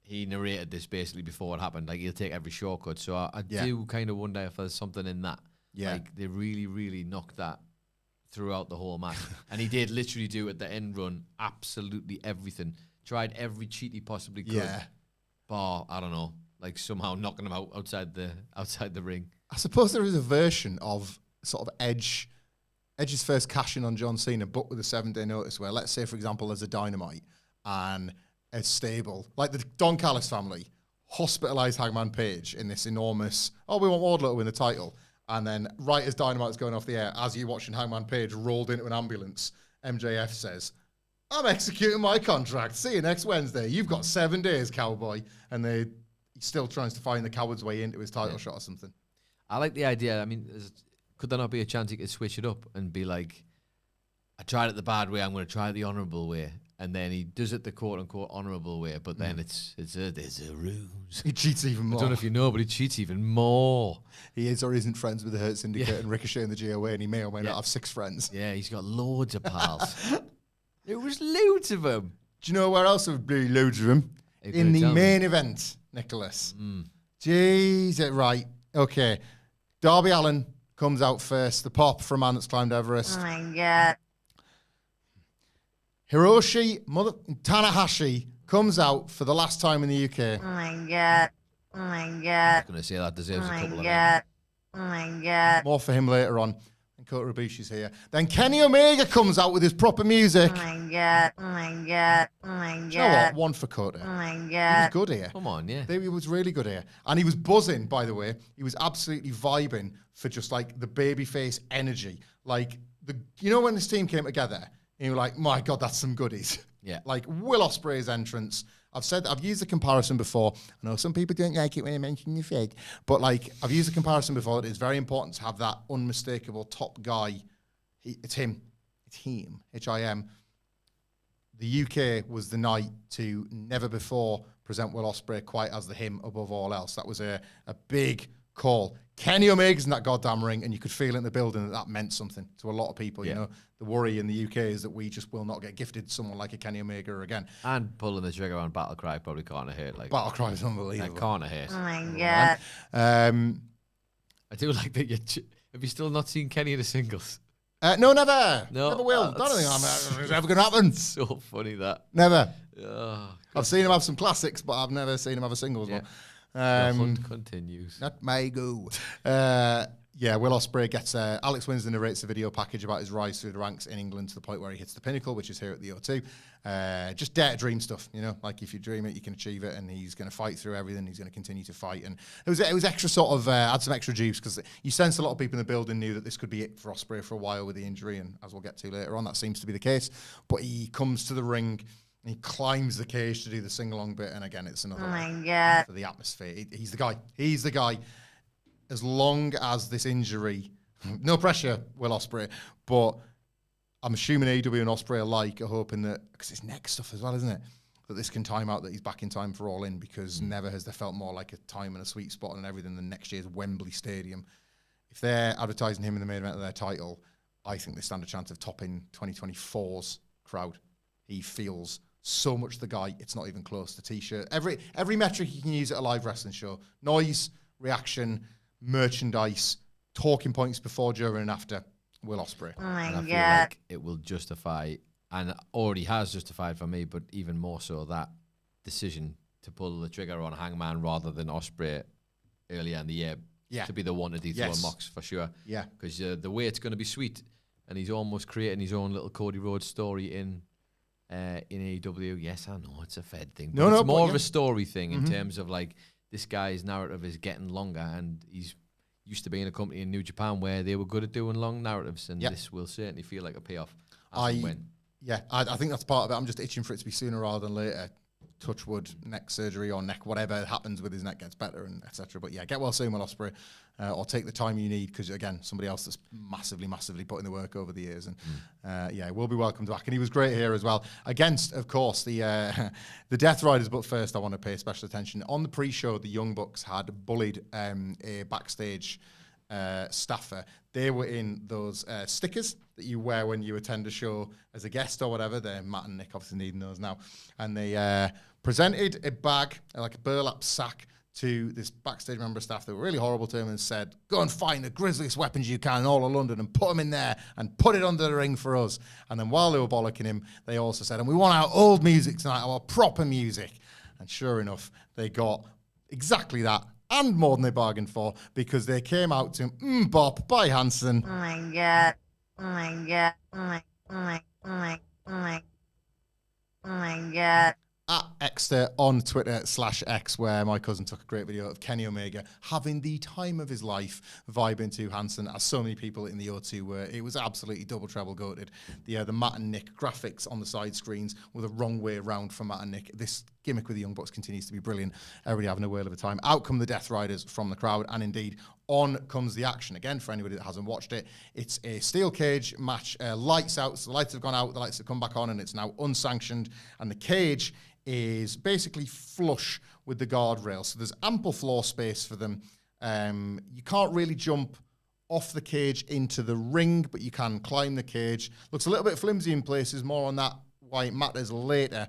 he narrated this basically before it happened. He'll take every shortcut. So I do kind of wonder if there's something in that. Yeah. They really, really knocked that throughout the whole match. And he did literally do at the end run absolutely everything. Tried every cheat he possibly could. Yeah. Bar, I don't know, somehow knocking him out outside the ring. I suppose there is a version of sort of Edge's first cash-in on John Cena, but with a 7-day notice where, let's say, for example, there's a Dynamite and a stable, like the Don Callis family, hospitalized Hangman Page in this enormous, we want Wardlow to win the title. And then right as Dynamite's going off the air, as you're watching Hangman Page rolled into an ambulance, MJF says, I'm executing my contract. See you next Wednesday. You've got 7 days, cowboy. And he still tries to find the coward's way into his title shot or something. I like the idea. I mean, could there not be a chance he could switch it up and be like, I tried it the bad way, I'm going to try it the honourable way. And then he does it the quote-unquote honourable way, but then there's a ruse. He cheats even more. I don't know if you know, but he cheats even more. He is or isn't friends with the Hurt Syndicate and Ricochet and the GOA, and he may or may not have 6 friends. Yeah, he's got loads of pals. There was loads of them. Do you know where else there would be loads of them? In the main event, Nicholas. Jeez, right. Okay. Darby Allin comes out first. The pop for a man that's climbed Everest. Oh my God. Hiroshi Tanahashi comes out for the last time in the UK. Oh my God. Oh my God. I'm going to say that deserves a couple of God. Oh my God. More for him later on. And Kota Ibushi's here. Then Kenny Omega comes out with his proper music. Oh my God. Oh my God. Oh my God. Do you know what? One for Kota. Oh my He was God. good here. Come on, yeah. He was really good here. And he was buzzing, by the way. He was absolutely vibing for just the babyface energy. When this team came together, and you were like, my God, that's some goodies. Yeah. Will Ospreay's entrance. I've used the comparison before. I know some people don't like it when I mention your Fed, but I've used the comparison before. It's very important to have that unmistakable top guy. It's him. It's him. H-I-M. The UK was the night to never before present Will Ospreay quite as the him above all else. That was a big call. Kenny Omega's in that goddamn ring, and you could feel it in the building that meant something to a lot of people. Yeah. The worry in the UK is that we just will not get gifted someone like a Kenny Omega again. And pulling the trigger on Battle Cry probably can't have hurt. Battle Cry is unbelievable. That can't have hurt. Oh my God. I do like that. Have you still not seen Kenny in the singles? No, never. No, Never will. Don't think it's ever going to happen. So funny that. Never. Oh, I've seen him have some classics, but I've never seen him have a singles one. The hunt continues. Not my go. Will Ospreay gets... Alex Winston narrates a video package about his rise through the ranks in England to the point where he hits the pinnacle, which is here at the O2. Just dare to dream stuff, you know? Like, if you dream it, you can achieve it, and he's going to fight through everything. He's going to continue to fight. And it was extra sort of... had some extra juice, because you sense a lot of people in the building knew that this could be it for Ospreay for a while with the injury, and as we'll get to later on, that seems to be the case. But he comes to the ring... And he climbs the cage to do the sing-along bit, and again, it's another for the atmosphere. He's the guy. He's the guy. As long as this injury, no pressure, Will Ospreay, but I'm assuming AEW and Ospreay alike are hoping that, because it's neck stuff as well, isn't it? That this can time out, that he's back in time for All In, because never has there felt more like a time and a sweet spot and everything than next year's Wembley Stadium. If they're advertising him in the main event of their title, I think they stand a chance of topping 2024's crowd. He feels so much the guy, it's not even close to T-shirt. Every metric you can use at a live wrestling show: noise, reaction, merchandise, talking points before, during, and after. Will Ospreay. Oh my And I God. feel like it will justify, and already has justified for me, but even more so, that decision to pull the trigger on Hangman rather than Ospreay earlier in the year to be the one to dethrone Mox for sure. Yeah. Because the way it's going to be sweet, and he's almost creating his own little Cody Rhodes story in AEW. Yes, I know it's a Fed thing, but it's more of a story thing in terms of, like, this guy's narrative is getting longer, and he's used to being in a company in New Japan where they were good at doing long narratives, and this will certainly feel like a payoff. I think that's part of it. I'm just itching for it to be sooner rather than later. Touch wood, neck surgery or neck, whatever happens with his neck gets better, and etc. But yeah, get well soon, Will Ospreay, or take the time you need, because again, somebody else that's massively put in the work over the years, and will be welcomed back. And he was great here as well, against, of course, the Death Riders. But first, I want to pay special attention. On the pre-show, the Young Bucks had bullied a backstage staffer. They were in those stickers that you wear when you attend a show as a guest or whatever. They're Matt and Nick obviously needing those now. And they presented a bag, like a burlap sack, to this backstage member of staff that were really horrible to him, and said, go and find the grisliest weapons you can in all of London and put them in there and put it under the ring for us. And then while they were bollocking him, they also said, and we want our old music tonight, our proper music. And sure enough, they got exactly that, and more than they bargained for, because they came out to Bop by Hanson. Oh my God. Oh my God. Oh my, oh my, oh my, oh my, oh my God. At Exter on Twitter /X, where my cousin took a great video of Kenny Omega having the time of his life vibing to Hanson, as so many people in the O2 were. It was absolutely double treble goated. The Matt and Nick graphics on the side screens were the wrong way around for Matt and Nick. This gimmick with the Young Bucks continues to be brilliant. Everybody having a whale of a time. Out come the Death Riders from the crowd, and indeed on comes the action. Again, for anybody that hasn't watched it, it's a steel cage match, lights out. So the lights have gone out, the lights have come back on, and it's now unsanctioned, and the cage is basically flush with the guardrail. So there's ample floor space for them. You can't really jump off the cage into the ring, but you can climb the cage. Looks a little bit flimsy in places, more on that why it matters later.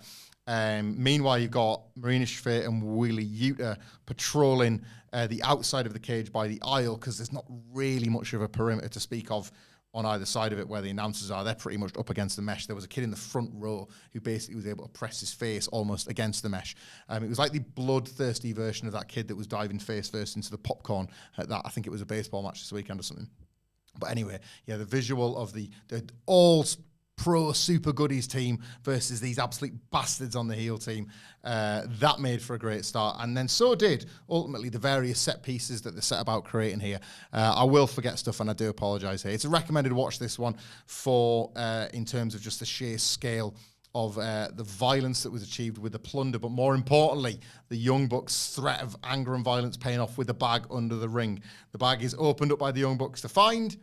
Meanwhile, you've got Marina Shafir and Wheelie Yuta patrolling the outside of the cage by the aisle, because there's not really much of a perimeter to speak of on either side of it where the announcers are. They're pretty much up against the mesh. There was a kid in the front row who basically was able to press his face almost against the mesh. It was like the bloodthirsty version of that kid that was diving face first into the popcorn at that. I think it was a baseball match this weekend or something. But anyway, yeah, the visual of the all pro super goodies team versus these absolute bastards on the heel team, that made for a great start. And then so did ultimately the various set pieces that they set about creating here. I will forget stuff, and I do apologize here. It's a recommended watch, this one, for in terms of just the sheer scale of the violence that was achieved with the plunder, but more importantly, the Young Bucks' threat of anger and violence paying off with the bag under the ring. The bag is opened up by the Young Bucks to find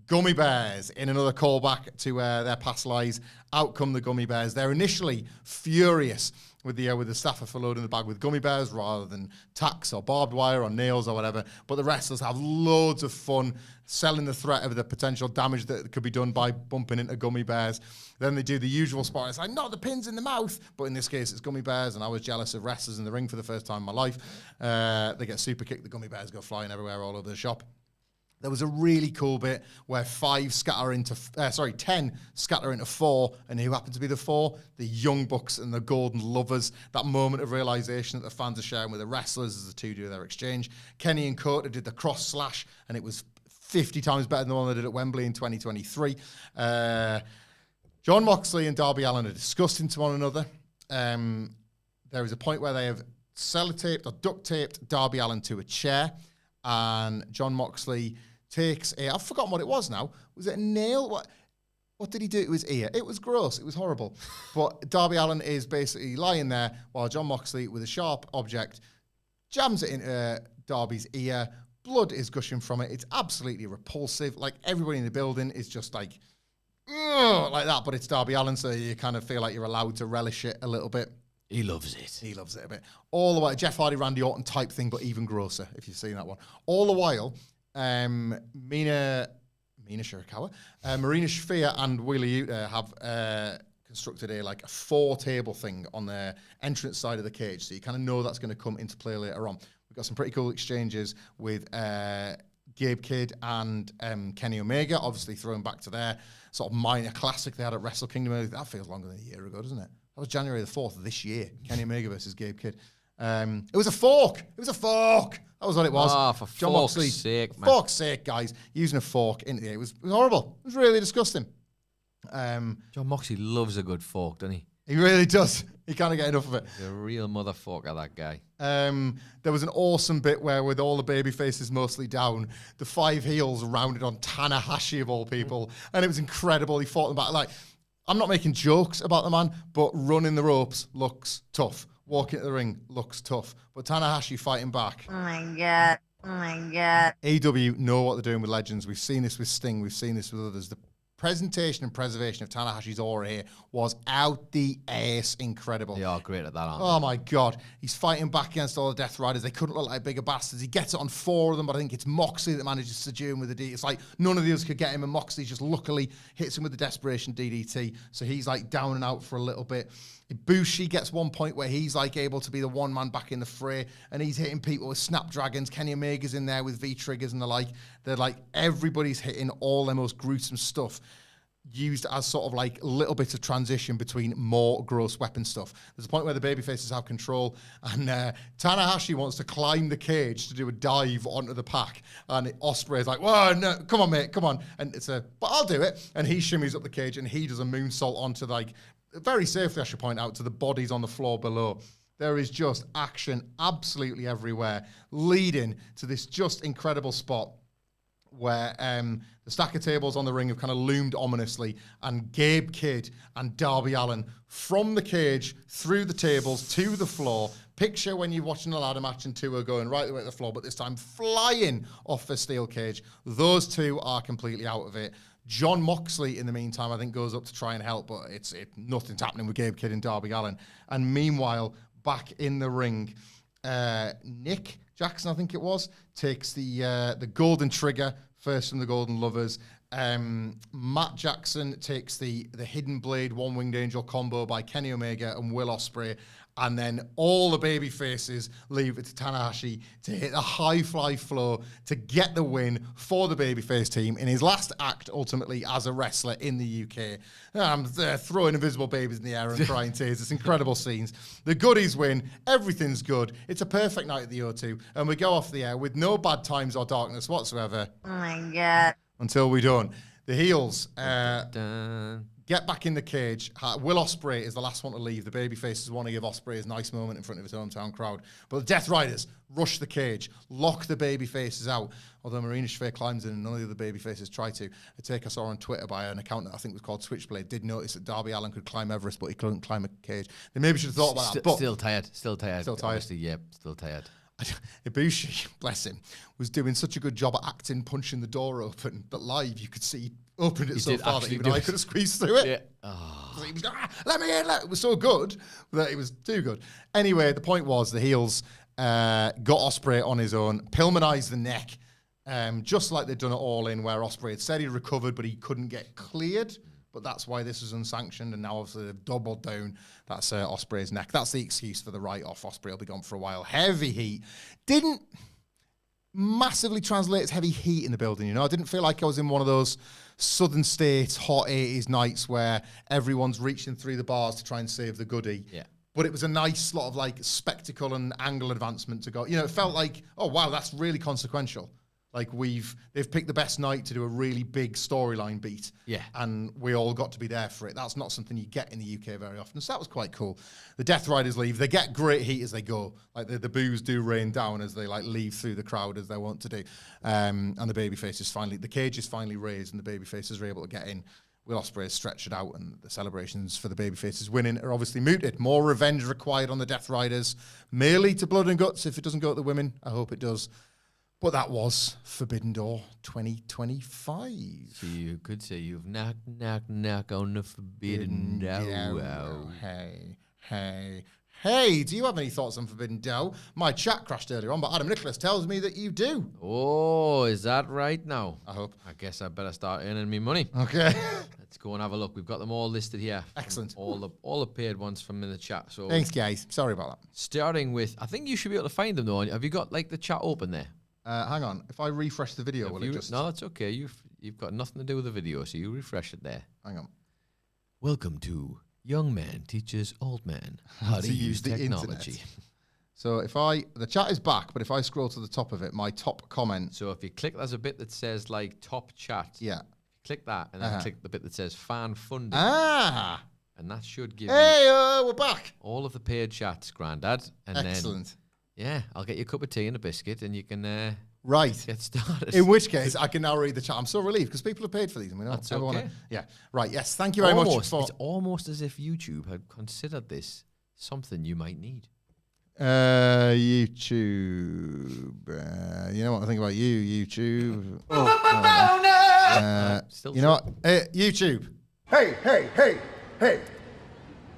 gummy bears, in another callback to their past lies. Out come the gummy bears. They're initially furious with the staffer for loading the bag with gummy bears rather than tacks or barbed wire or nails or whatever. But the wrestlers have loads of fun selling the threat of the potential damage that could be done by bumping into gummy bears. Then they do the usual spot. It's like, not the pins in the mouth. But in this case, it's gummy bears, and I was jealous of wrestlers in the ring for the first time in my life. They get super kicked. The gummy bears go flying everywhere all over the shop. There was a really cool bit where 10 scatter into 4, and who happened to be the 4? The Young Bucks and the Golden Lovers. That moment of realization that the fans are sharing with the wrestlers as the two do their exchange. Kenny and Kota did the cross slash, and it was 50 times better than the one they did at Wembley in 2023. Jon Moxley and Darby Allin are disgusting to one another. There is a point where they have sellotaped or duct taped Darby Allin to a chair, and Jon Moxley takes I've forgotten what it was now. Was it a nail? What did he do to his ear? It was gross. It was horrible. But Darby Allin is basically lying there while Jon Moxley, with a sharp object, jams it into Darby's ear. Blood is gushing from it. It's absolutely repulsive. Like, everybody in the building is just like, ugh, like that. But it's Darby Allin, so you kind of feel like you're allowed to relish it a little bit. He loves it. He loves it a bit. All the way, Jeff Hardy, Randy Orton type thing, but even grosser, if you've seen that one. All the while, Marina Shirakawa, Marina Shafir and Wheeler Yuta have constructed a 4-table thing on their entrance side of the cage, so you kind of know that's going to come into play later on. We've got some pretty cool exchanges with Gabe Kidd and Kenny Omega, obviously throwing back to their sort of minor classic they had at Wrestle Kingdom. That feels longer than a year ago, doesn't it? That was January the 4th of this year. Kenny Omega versus Gabe Kidd. It was a fork. It was a fork. That was what it was. Oh, for Jon fork's Moxley, sake, man. Fork's sake, guys. Using a fork into the air. It was horrible. It was really disgusting. Jon Moxley loves a good fork, doesn't he? He really does. He can't get enough of it. He's a real motherfucker, that guy. There was an awesome bit where, with all the baby faces mostly down, the 5 heels rounded on Tanahashi, of all people. And it was incredible. He fought them back. I'm not making jokes about the man, but running the ropes looks tough. Walking to the ring looks tough. But Tanahashi fighting back. Oh my god. Oh my god. AEW know what they're doing with legends. We've seen this with Sting. We've seen this with others. The presentation and preservation of Tanahashi's aura here was out the ass incredible. They are great at that, aren't Oh my God. He's fighting back against all the Death Riders. They couldn't look like bigger bastards. He gets it on 4 of them, but I think it's Moxley that manages to subdue him with the DDT. It's like none of the others could get him, and Moxley just luckily hits him with the Desperation DDT. So he's down and out for a little bit. Ibushi gets one point where he's able to be the one man back in the fray, and he's hitting people with Snapdragons. Kenny Omega's in there with V-triggers and the like. They're everybody's hitting all their most gruesome stuff, used as sort of little bits of transition between more gross weapon stuff. There's a point where the babyfaces have control, and Tanahashi wants to climb the cage to do a dive onto the pack, and Ospreay's like, whoa, no, come on, mate, come on. And but I'll do it. And he shimmies up the cage, and he does a moonsault onto, very safely, I should point out, to the bodies on the floor below. There is just action absolutely everywhere, leading to this just incredible spot where the stack of tables on the ring have kind of loomed ominously, and Gabe Kidd and Darby Allin from the cage through the tables to the floor. Picture when you're watching a ladder match and 2 are going right the way to the floor, but this time flying off the steel cage. Those 2 are completely out of it. Jon Moxley, in the meantime, I think goes up to try and help, but nothing's happening with Gabe Kidd and Darby Allin. And meanwhile, back in the ring, Nick Jackson, I think it was, takes the golden trigger first from the Golden Lovers. Matt Jackson takes the Hidden Blade One Winged Angel combo by Kenny Omega and Will Ospreay, and then all the baby faces leave it to Tanahashi to hit a high fly flow to get the win for the babyface team in his last act, ultimately, as a wrestler in the UK. They're throwing invisible babies in the air and crying tears. It's incredible scenes. The goodies win. Everything's good. It's a perfect night at the O2, and we go off the air with no bad times or darkness whatsoever. Oh my god. Until we don't. The heels Dun. get back in the cage. Will Ospreay is the last one to leave. The babyfaces want to give Ospreay a nice moment in front of his hometown crowd. But the Death Riders rush the cage, lock the babyfaces out. Although Marina Shafir climbs in and none of the other babyfaces try to. A take I saw on Twitter by an account that I think was called Switchblade did notice that Darby Allin could climb Everest, but he couldn't climb a cage. They maybe should have thought about that. But Still tired. Obviously, yeah, still tired. Ibushi, bless him, was doing such a good job at acting, punching the door open, but live you could see he opened it so far that even I could have squeezed through it. Yeah. Oh. He was, let me in. It was so good that it was too good. Anyway, the point was the heels got Ospreay on his own, Pillmanized the neck, just like they'd done it All In, where Ospreay had said he recovered, but he couldn't get cleared. But that's why this was unsanctioned, and now obviously they've doubled down. That's Ospreay's neck. That's the excuse for the write-off. Ospreay will be gone for a while. Heavy heat. massively translates heavy heat in the building. You know, I didn't feel like I was in one of those southern states hot 80s nights where everyone's reaching through the bars to try and save the goodie. Yeah. But it was a nice sort of like spectacle and angle advancement to go. You know, it felt like, oh wow, that's really consequential. Like they've picked the best night to do a really big storyline beat. Yeah. And we all got to be there for it. That's not something you get in the UK very often. So that was quite cool. The Death Riders leave. They get great heat as they go. Like the boos do rain down as they like leave through the crowd as they want to do. And the the cage is finally raised and the babyfaces are able to get in. Will Ospreay is stretched out and the celebrations for the babyfaces winning are obviously mooted. More revenge required on the Death Riders. May lead to blood and guts if it doesn't go to the women. I hope it does. But that was Forbidden Door 2025. So you could say you've knock on the Forbidden Door. Hey, do you have any thoughts on Forbidden Door? My chat crashed earlier on, but Adam Nicholas tells me that you do. Oh, is that right now? I hope. I guess I better start earning me money. Okay. Let's go and have a look. We've got them all listed here. Excellent. All the paid ones from in the chat. So thanks, guys. Sorry about that. starting with, I think you should be able to find them though. Have you got like the chat open there? Hang on. If I refresh the video, will it just... No, that's okay. You've got nothing to do with the video, so you refresh it there. Hang on. Welcome to Young Man Teaches Old Man How to Use Technology. Internet. So the chat is back, but if I scroll to the top of it, my top comment... So if you click, there's a bit that says like top chat. Yeah. Click that, and then click the bit that says fan funding. Ah! And that should give you we're back! all of the paid chats, Grandad. And Excellent. Then, yeah, I'll get you a cup of tea and a biscuit, and you can right. get started. In which case, I can now read the chat. I'm so relieved because people have paid for these. And we know That's everyone. okay. Yeah. Right. Yes. Thank you very much. It's almost as if YouTube had considered this something you might need. YouTube. You know what I think about you, YouTube. Still you know what? YouTube. Hey.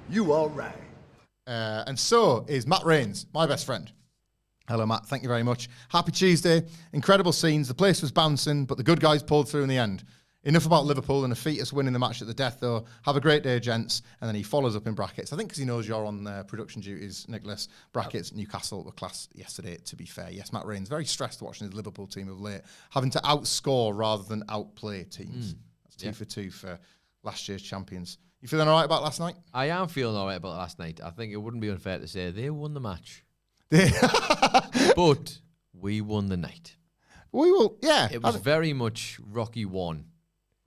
You all right? And so is Matt Rains, my best friend. Hello, Matt. Thank you very much. Happy Tuesday. Incredible scenes. The place was bouncing, but the good guys pulled through in the end. Enough about Liverpool and a fetus winning the match at the death, though. Have a great day, gents. And then he follows up in brackets. I think because he knows you're on production duties, Nicholas. Brackets, Newcastle were class yesterday, to be fair. Yes, Matt Rains, very stressed watching his Liverpool team of late, having to outscore rather than outplay teams. That's 2 for 2 for last year's champions. You feeling all right about last night? I am feeling all right about last night. I think it wouldn't be unfair to say they won the match. But we won the night. We will, yeah. It was very much Rocky 1.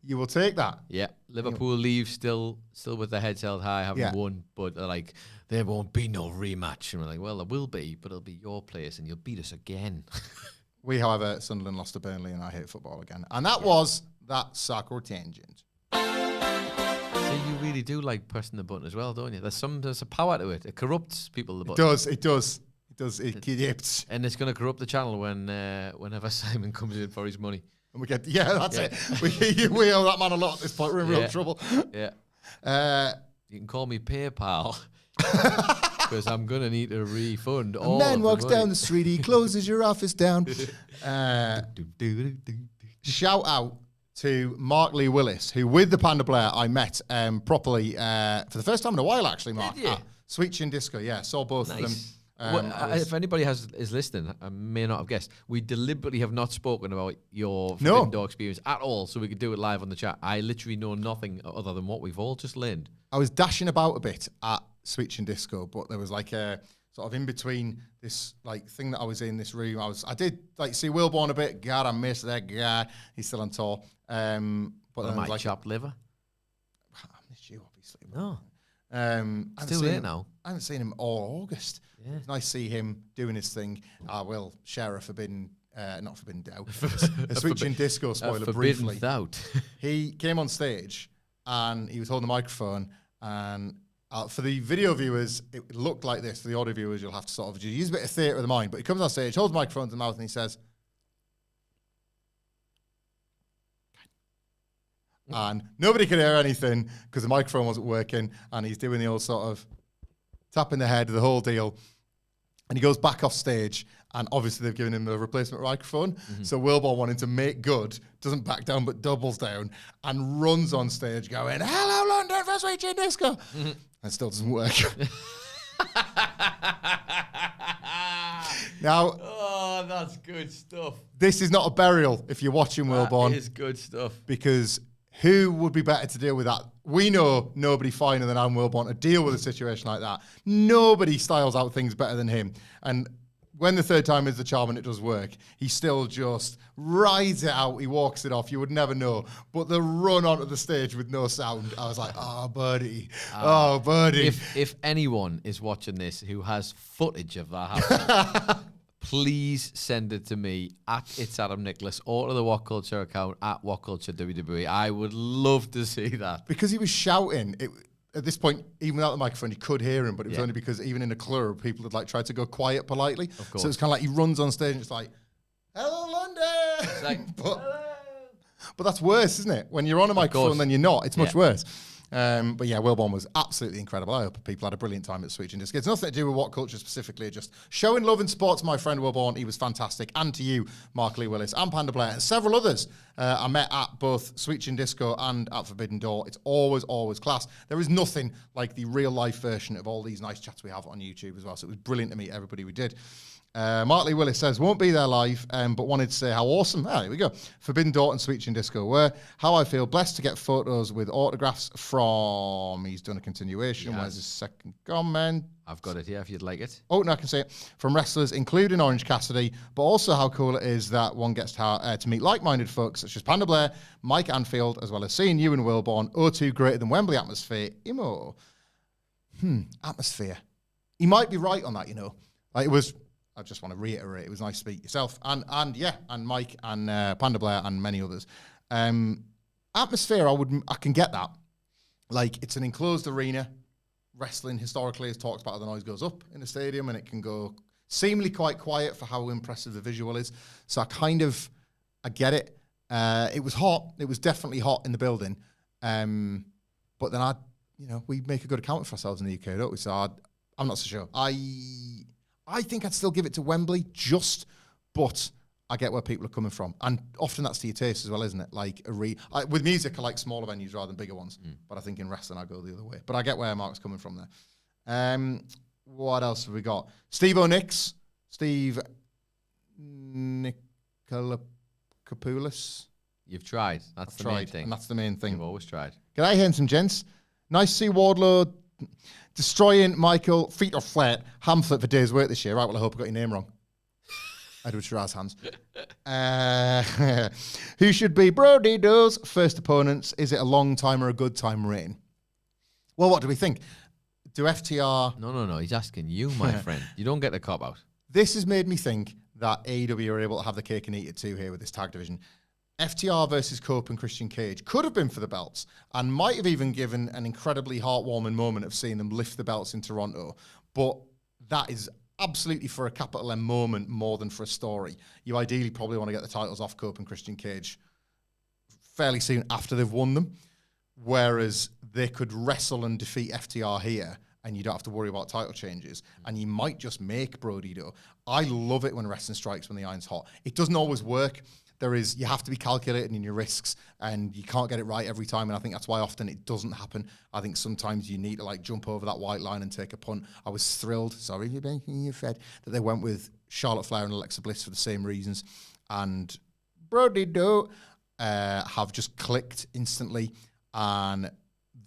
You will take that. Yeah, Liverpool leave still with their heads held high, having won, but they're like, there won't be no rematch. And we're like, well, there will be, but it'll be your place and you'll beat us again. We, however, Sunderland lost to Burnley and I hate football again. And that was that soccer tangent. So you really do like pressing the button as well, don't you? There's a power to it. It corrupts people. The It button. does. It corrupts. And it's going to corrupt the channel whenever Simon comes in for his money. And we get, that's it. We owe that man a lot at this point. We're in real trouble. Yeah. You can call me PayPal because I'm going to need a refund. A man walks down the street, he closes your office down. Shout out to Mark Lee Willis, who with the Panda Blair I met properly for the first time in a while, actually, Mark. Sweet Chin Disco, saw both of them. If anybody is listening, I may not have guessed, we deliberately have not spoken about your Forbidden Door experience at all, so we could do it live on the chat. I literally know nothing other than what we've all just learned. I was dashing about a bit at Sweet Chin Disco, but there was like a sort of in between this like thing that I was in this room. I did like see Wilborn a bit. God, I miss that guy. He's still on tour. But then my like chopped liver. I missed you, obviously. No. Still there now. I haven't seen him all August. Yeah. It's nice to see him doing his thing. I will share a not Forbidden Dow, a Sweet Chin Disco spoiler briefly. He came on stage and he was holding the microphone, and for the video viewers, it looked like this. For the audio viewers, you'll have to sort of use a bit of theatre of the mind. But he comes on stage, holds the microphone to the mouth, and he says, and nobody could hear anything because the microphone wasn't working, and he's doing the old sort of tapping the head, the whole deal. And he goes back off stage, and obviously they've given him a replacement microphone. So Wilborn, wanting to make good, doesn't back down but doubles down and runs on stage going, "Hello London for Sweet Chin Disco." And still doesn't work. Now, Oh, that's good stuff. This is not a burial if you're watching Wilborn. That is good stuff. Because who would be better to deal with that? We know nobody finer than Adam Wilborn to deal with a situation like that. Nobody styles out things better than him. And when the third time is the charm and it does work, he still just rides it out. He walks it off. You would never know. But the run onto the stage with no sound, I was like, oh, buddy. Oh, buddy. If anyone is watching this who has footage of that happening, please send it to me at It's Adam Nicholas or to the WhatCulture account at WhatCulture WWE. I would love to see that. Because he was shouting, at this point, even without the microphone, you could hear him, but it was only because even in a club, people had like tried to go quiet politely. Of course. So it's kind of like he runs on stage and it's like, hello, London. It's like, But that's worse, isn't it? When you're on a microphone, then you're not. It's much worse. But yeah, Wilborn was absolutely incredible. I hope people had a brilliant time at Switch and Disc. It's nothing to do with WhatCulture specifically, just showing love and support to my friend Wilborn. He was fantastic. And to you, Mark Lee Willis, and Panda Blair, and several others I met at both Switch and Disco and at Forbidden Door. It's always, always class. There is nothing like the real-life version of all these nice chats we have on YouTube as well. So it was brilliant to meet everybody we did. Mark Lee Willis says, won't be there live, but wanted to say how awesome, here we go, Forbidden Door and Switch and Disco were. How I feel blessed to get photos with autographs from, he's done a continuation, where's his second comment? I've got it here if you'd like it. Oh, no, I can say it. From wrestlers, including Orange Cassidy, but also how cool it is that one gets to meet like-minded folks such as Panda Blair, Mike Anfield, as well as seeing you and Wilborn. O2 greater than Wembley atmosphere. Imo. Atmosphere. He might be right on that, you know. Like it was... I just want to reiterate, it was nice to meet yourself and Mike and Panda Blair and many others. Atmosphere, I can get that. Like, it's an enclosed arena. Wrestling historically has talked about how the noise goes up in the stadium and it can go seemingly quite quiet for how impressive the visual is. So I get it. It was hot. It was definitely hot in the building. But then we make a good account for ourselves in the UK, don't we? So I'm not so sure. I think I'd still give it to Wembley, but I get where people are coming from. And often that's to your taste as well, isn't it? Like, with music, I like smaller venues rather than bigger ones. But I think in wrestling, I go the other way. But I get where Mark's coming from there. What else have we got? Steve Nicolopoulos. You've tried. That's the main thing. And that's the main thing. You've always tried. G'day, handsome gents. Nice to see Wardlow destroying Michael Hamflett for days' work this year. Right, well, I hope I got your name wrong. Edward Shiraz hands. Who should be Brody Doe's first opponents? Is it a long time or a good time reign? Well, what do we think? Do FTR... No. He's asking you, my friend. You don't get the cop out. This has made me think that AEW are able to have the cake and eat it too here with this tag division. FTR versus Cope and Christian Cage could have been for the belts and might have even given an incredibly heartwarming moment of seeing them lift the belts in Toronto. But that is absolutely for a capital M moment more than for a story. You ideally probably want to get the titles off Cope and Christian Cage fairly soon after they've won them, whereas they could wrestle and defeat FTR here and you don't have to worry about title changes, and you might just make Brody Doe. I love it when wrestling strikes when the iron's hot. It doesn't always work. You have to be calculated in your risks, and you can't get it right every time. And I think that's why often it doesn't happen. I think sometimes you need to jump over that white line and take a punt. I was thrilled, sorry, you're making your fed, that they went with Charlotte Flair and Alexa Bliss for the same reasons. And Brody Doe have just clicked instantly, and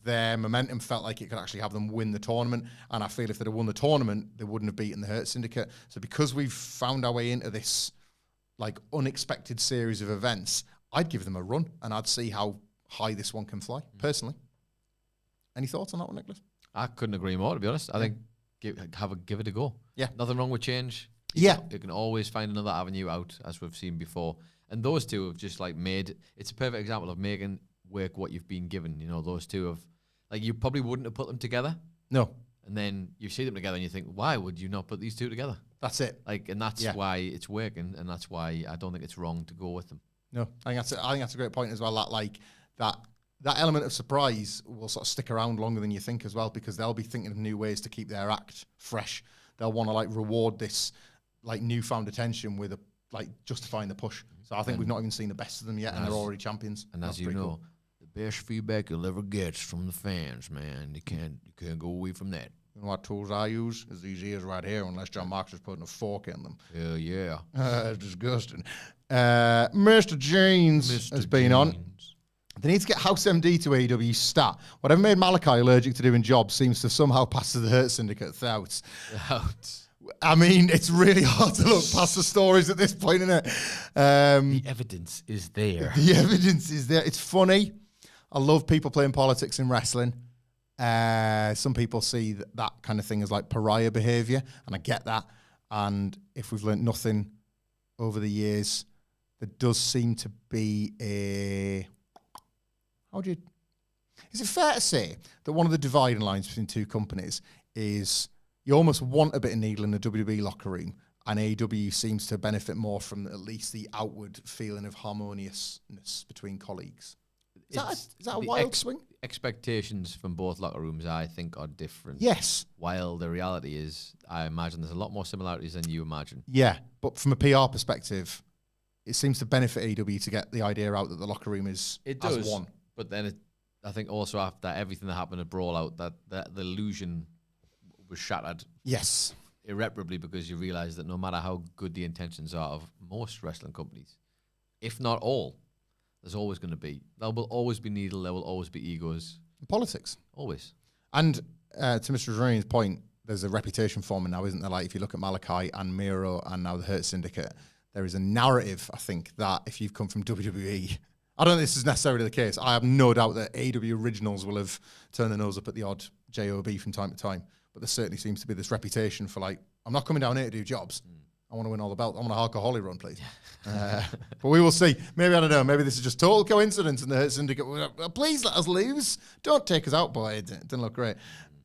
their momentum felt like it could actually have them win the tournament. And I feel if they'd have won the tournament, they wouldn't have beaten the Hurt Syndicate. So because we've found our way into this unexpected series of events, I'd give them a run and I'd see how high this one can fly, personally. Any thoughts on that one, Nicholas? I couldn't agree more, to be honest. I think give it a go. Yeah. Nothing wrong with change. You can always find another avenue out, as we've seen before. And those two have just made, it's a perfect example of making work what you've been given. You know, those two have, you probably wouldn't have put them together. No. And then you see them together and you think, why would you not put these two together? That's it. And that's why it's working, and that's why I don't think it's wrong to go with them. No, I think that's a great point as well. That element of surprise will sort of stick around longer than you think as well, because they'll be thinking of new ways to keep their act fresh. They'll want to reward this newfound attention with justifying the push. So I think we've not even seen the best of them yet, and they're already champions. And as you know, the best feedback you'll ever get is from the fans, man. You can't go away from that. You know what tools I use? Is these ears right here, unless John Marks is putting a fork in them. Yeah. It's disgusting. Mr. Jeans has been on. They need to get House MD to AEW stat. Whatever made Malachi allergic to doing jobs seems to somehow pass to the Hurt Syndicate thoughts. I mean, it's really hard to look past the stories at this point, isn't it? The evidence is there. The evidence is there. It's funny. I love people playing politics in wrestling. Some people see that kind of thing as like pariah behavior, and I get that. And if we've learned nothing over the years, there does seem to be a... Is it fair to say that one of the dividing lines between two companies is you almost want a bit of needle in the WWE locker room, and AEW seems to benefit more from at least the outward feeling of harmoniousness between colleagues? Is that a wild swing? Expectations from both locker rooms, I think, are different. Yes. While the reality is, I imagine there's a lot more similarities than you imagine. Yeah, but from a PR perspective, it seems to benefit AEW to get the idea out that the locker room is as one. But then I think also after everything that happened at Brawl Out, that the illusion was shattered. Yes. Irreparably, because you realise that no matter how good the intentions are of most wrestling companies, if not all, there's always going to be. There will always be needle, there will always be egos. Politics. Always. And to Mr. Rani's point, there's a reputation forming now, isn't there? Like if you look at Malachi and Miro and now the Hurt Syndicate, there is a narrative, I think, that if you've come from WWE, I don't think this is necessarily the case. I have no doubt that AEW originals will have turned their nose up at the odd JOB from time to time. But there certainly seems to be this reputation for like, I'm not coming down here to do jobs. I want to win all the belts. I want a hardcore Holly run, please. But we will see. Maybe, I don't know, maybe this is just total coincidence and the Hurt Syndicate, please let us lose. Don't take us out, boy. It didn't look great.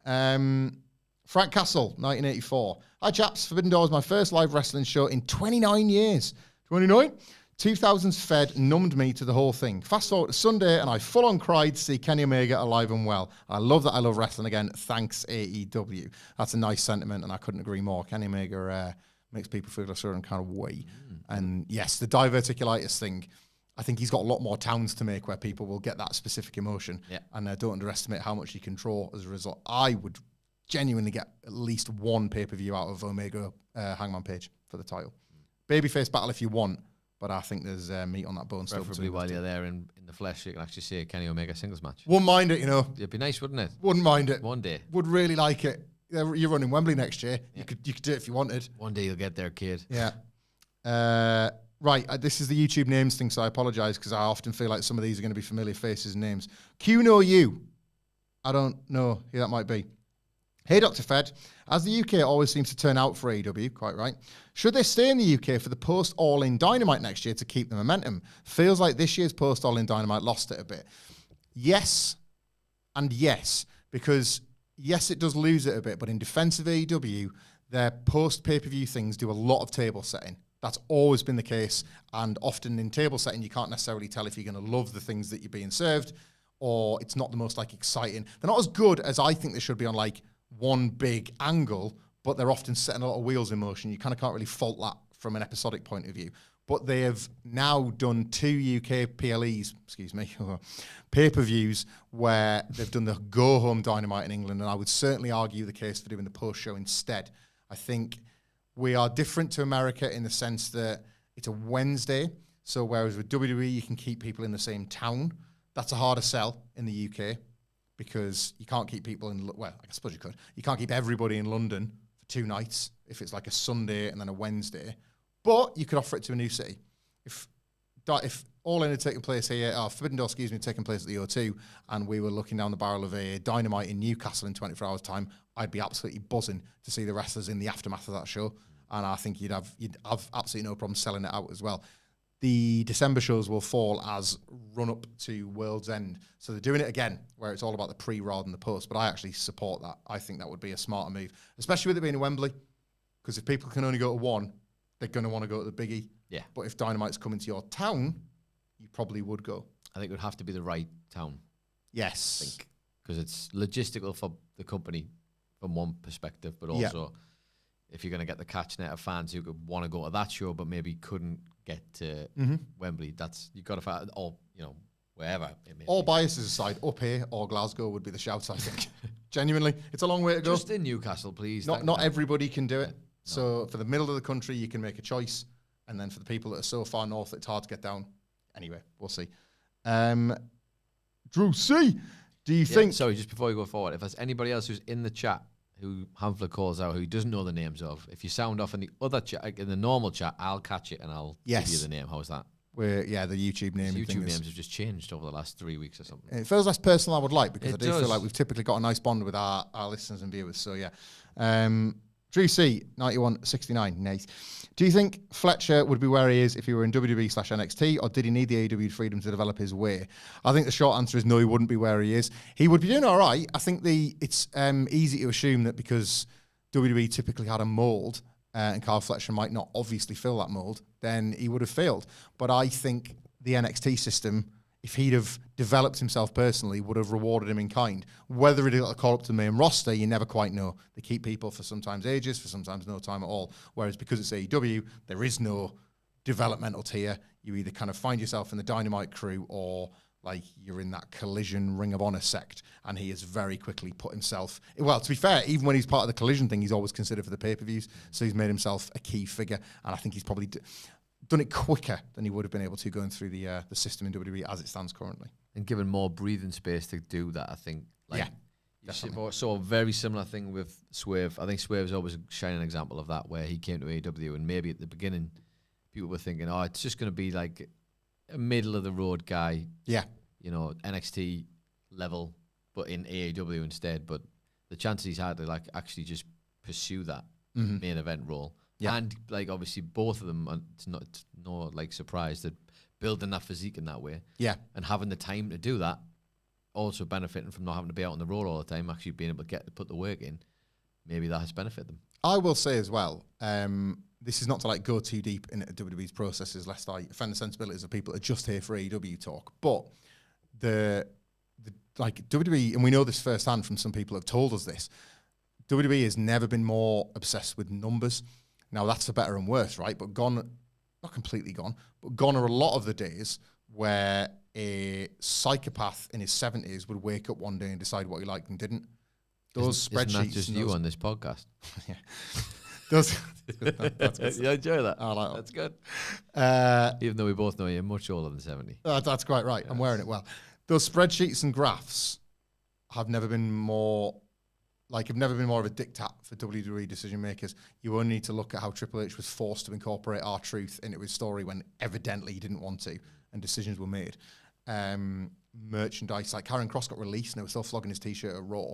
Frank Castle, 1984. Hi, chaps. Forbidden Door was my first live wrestling show in 29 years. 29? 2000's Fed numbed me to the whole thing. Fast forward to Sunday, and I full-on cried to see Kenny Omega alive and well. I love that I love wrestling again. Thanks, AEW. That's a nice sentiment, and I couldn't agree more. Kenny Omega makes people feel a certain kind of way. And yes, the diverticulitis thing, I think he's got a lot more towns to make where people will get that specific emotion. Yeah. And don't underestimate how much he can draw as a result. I would genuinely get at least one pay-per-view out of Omega Hangman Page for the title. Babyface battle if you want, but I think there's meat on that bone. Preferably while you're there in the flesh, you can actually see a Kenny Omega singles match. Wouldn't mind it, you know. It'd be nice, wouldn't it? Wouldn't mind it. One day. Would really like it. You're running Wembley next year. Yeah. You could do it if you wanted. One day you'll get there, kid. Yeah. Right, this is the YouTube names thing, so I apologise because I often feel like some of these are going to be familiar faces and names. Q you. I don't know who that might be. Hey, Dr. Fed. As the UK always seems to turn out for AEW, quite right, should they stay in the UK for the post-All-In Dynamite next year to keep the momentum? Feels like this year's post-All-In Dynamite lost it a bit. Yes and yes, because yes, it does lose it a bit, but in defense of AEW, their post-pay-per-view things do a lot of table setting. That's always been the case, and often in table setting, you can't necessarily tell if you're going to love the things that you're being served, or it's not the most like exciting. They're not as good as I think they should be on like one big angle, but they're often setting a lot of wheels in motion. You kind of can't really fault that from an episodic point of view. But they have now done 2 UK PLEs, pay-per-views, where they've done the go-home Dynamite in England, and I would certainly argue the case for doing the post-show instead. I think we are different to America in the sense that it's a Wednesday, so whereas with WWE you can keep people in the same town, that's a harder sell in the UK because you can't keep people in, well, I suppose you could. You can't keep everybody in London for 2 nights if it's like a Sunday and then a Wednesday. But you could offer it to a new city. If All In had taken place here, Forbidden Door, taking place at the O2, and we were looking down the barrel of a Dynamite in Newcastle in 24 hours' time, I'd be absolutely buzzing to see the wrestlers in the aftermath of that show. And I think you'd have absolutely no problem selling it out as well. The December shows will fall as run-up to World's End. So they're doing it again, where it's all about the pre rather than the post. But I actually support that. I think that would be a smarter move, especially with it being in Wembley. Because if people can only go to one, they're going to want to go to the biggie. Yeah. But if Dynamite's coming to your town, you probably would go. I think it would have to be the right town. Yes. I think. Because it's logistical for the company from one perspective, but also if you're going to get the catch net of fans who could want to go to that show but maybe couldn't get to Wembley, you've got to find, or, wherever. All biases aside, up here or Glasgow would be the shout, I think. Genuinely, it's a long way to go. Just in Newcastle, please. Not everybody can do it. So for the middle of the country, you can make a choice. And then for the people that are so far north, it's hard to get down. Anyway, we'll see. Drew C., do you think... Sorry, just before you go forward, if there's anybody else who's in the chat who Hamflett calls out, who he doesn't know the names of, if you sound off in the other chat, in the normal chat, I'll catch it and I'll give you the name. How's that? The YouTube name. YouTube names have just changed over the last 3 weeks or something. It feels less personal I would like, because I do does. feel like we've typically got a nice bond with our listeners and viewers. So, yeah. Drew C, 9169, nice. Do you think Fletcher would be where he is if he were in WWE/NXT, or did he need the AEW freedom to develop his way? I think the short answer is no, he wouldn't be where he is. He would be doing all right. I think it's easy to assume that because WWE typically had a mold, and Carl Fletcher might not obviously fill that mold, then he would have failed. But I think the NXT system, if he'd have developed himself personally, would have rewarded him in kind. Whether he'd call up to the main roster, you never quite know. They keep people for sometimes ages, for sometimes no time at all. Whereas because it's AEW, there is no developmental tier. You either kind of find yourself in the Dynamite crew, or like you're in that Collision Ring of Honor sect, and he has very quickly put himself... Well, to be fair, even when he's part of the Collision thing, he's always considered for the pay-per-views, so he's made himself a key figure, and I think he's probably... done it quicker than he would have been able to going through the system in WWE as it stands currently. And given more breathing space to do that, I think. Definitely. So a very similar thing with Swerve. I think Swerve's always a shining example of that, where he came to AEW and maybe at the beginning people were thinking, oh, it's just going to be like a middle of the road guy. Yeah. You know, NXT level, but in AEW instead. But the chances he's had to like actually just pursue that main event role. Yeah. And like obviously both of them, it's no like surprise that building that physique in that way. Yeah. And having the time to do that, also benefiting from not having to be out on the road all the time, actually being able to put the work in, maybe that has benefited them. I will say as well, this is not to like go too deep in WWE's processes, lest I offend the sensibilities of people that are just here for AEW talk. But the like WWE, and we know this firsthand from some people who have told us this, WWE has never been more obsessed with numbers. Now, that's for better and worse, right? But gone, not completely gone, but gone are a lot of the days where a psychopath in his 70s would wake up one day and decide what he liked and didn't. Those spreadsheets... Isn't that just you on this podcast? Yeah. That's good. You enjoy that? I like that. That's good. Even though we both know you're much older than 70. That's quite right. Yes. I'm wearing it well. Those spreadsheets and graphs have never been more... have never been more of a diktat for WWE decision makers. You only need to look at how Triple H was forced to incorporate R-Truth into his story when evidently he didn't want to, and decisions were made. Merchandise, like Karrion Kross got released and they were still flogging his T-shirt at Raw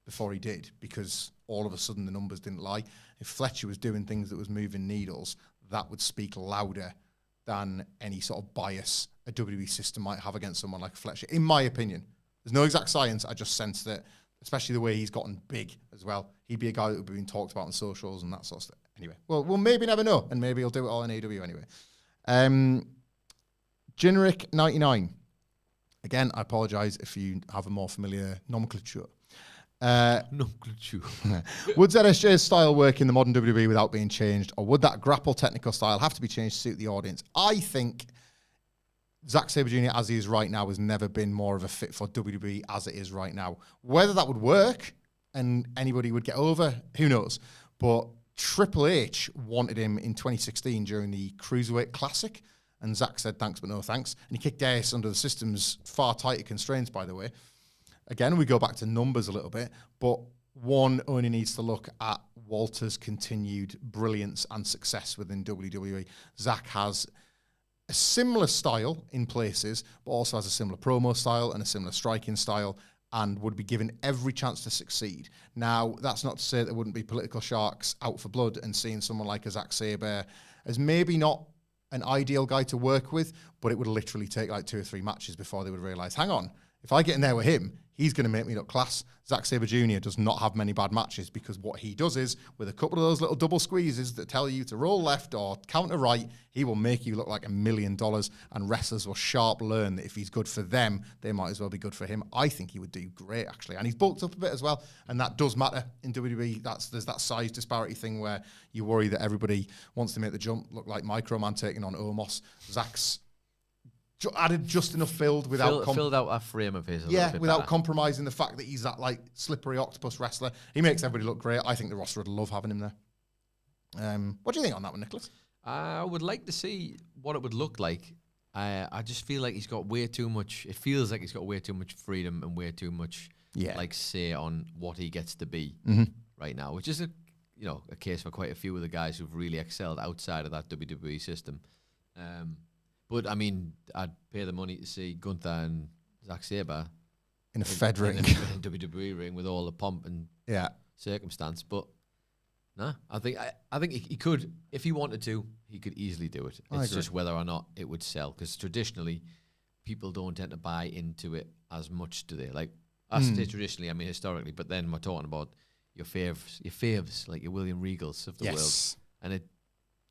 before he did, because all of a sudden the numbers didn't lie. If Fletcher was doing things that was moving needles, that would speak louder than any sort of bias a WWE system might have against someone like Fletcher, in my opinion. There's no exact science. I just sense that, especially the way he's gotten big as well, he'd be a guy that would be being talked about on socials and that sort of stuff. Anyway, well, we'll maybe never know, and maybe he'll do it all in AEW anyway. Generic 99. Again, I apologise if you have a more familiar nomenclature. Would ZSJ's style work in the modern WWE without being changed, or would that grapple technical style have to be changed to suit the audience? I think Zack Sabre Jr. as he is right now has never been more of a fit for WWE as it is right now. Whether that would work and anybody would get over, who knows? But Triple H wanted him in 2016 during the Cruiserweight Classic, and Zack said thanks but no thanks, and he kicked ass under the system's far tighter constraints, by the way. Again, we go back to numbers a little bit, but one only needs to look at Walter's continued brilliance and success within WWE. Zack has a similar style in places, but also has a similar promo style and a similar striking style, and would be given every chance to succeed. Now, that's not to say there wouldn't be political sharks out for blood, and seeing someone like a Zack Sabre as maybe not an ideal guy to work with, but it would literally take like 2 or 3 matches before they would realise, hang on, if I get in there with him, he's going to make me look class. Zack Sabre Jr. does not have many bad matches, because what he does is, with a couple of those little double squeezes that tell you to roll left or counter right, he will make you look like $1 million, and wrestlers will sharp learn that if he's good for them, they might as well be good for him. I think he would do great, actually. And he's bulked up a bit as well, and that does matter in WWE. There's that size disparity thing where you worry that everybody wants to make the jump look like Microman taking on Omos. Zack's added just enough build without filled out that frame of his. Without compromising the fact that he's that like slippery octopus wrestler. He makes everybody look great. I think the roster would love having him there. What do you think on that one, Nicholas? I would like to see what it would look like. I just feel like he's got way too much. It feels like he's got way too much freedom and way too much like say on what he gets to be right now, which is a case for quite a few of the guys who've really excelled outside of that WWE system. But I mean, I'd pay the money to see Gunther and Zack Sabre in a Fed ring, in a WWE ring with all the pomp and circumstance. But no, I think he could, if he wanted to, he could easily do it. It's just whether or not it would sell, because traditionally people don't tend to buy into it as much, do they? Like I say traditionally, I mean historically, but then we're talking about your faves, like your William Regals of the world, and it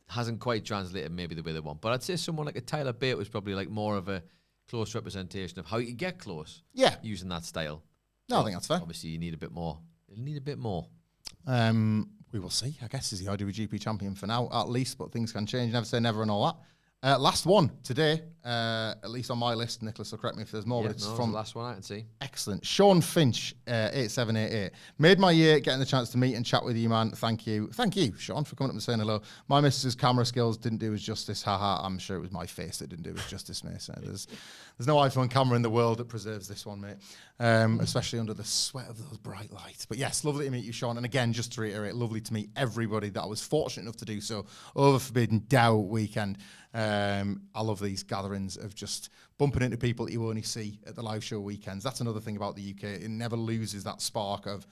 hasn't quite translated maybe the way they want. But I'd say someone like a Tyler Bate was probably like more of a close representation of how you get close. Yeah, using that style. No, I think that's fair. Obviously, you need a bit more. You'll need a bit more. We will see. I guess he's the IWGP champion for now, at least, but things can change. Never say never and all that. Last one today, at least on my list. Nicholas will correct me if there's more, but it's from the last one I can see. Excellent. Sean Finch, 8788. Made my year getting the chance to meet and chat with you, man. Thank you. Thank you, Sean, for coming up and saying hello. My missus' camera skills didn't do us justice. Haha. I'm sure it was my face that didn't do us justice, mate. So there's no iPhone camera in the world that preserves this one, mate. Especially under the sweat of those bright lights. But yes, lovely to meet you, Sean. And again, just to reiterate, lovely to meet everybody that I was fortunate enough to do so over Forbidden Dow weekend. I love these gatherings of just bumping into people that you only see at the live show weekends. That's another thing about the UK. It never loses that spark of,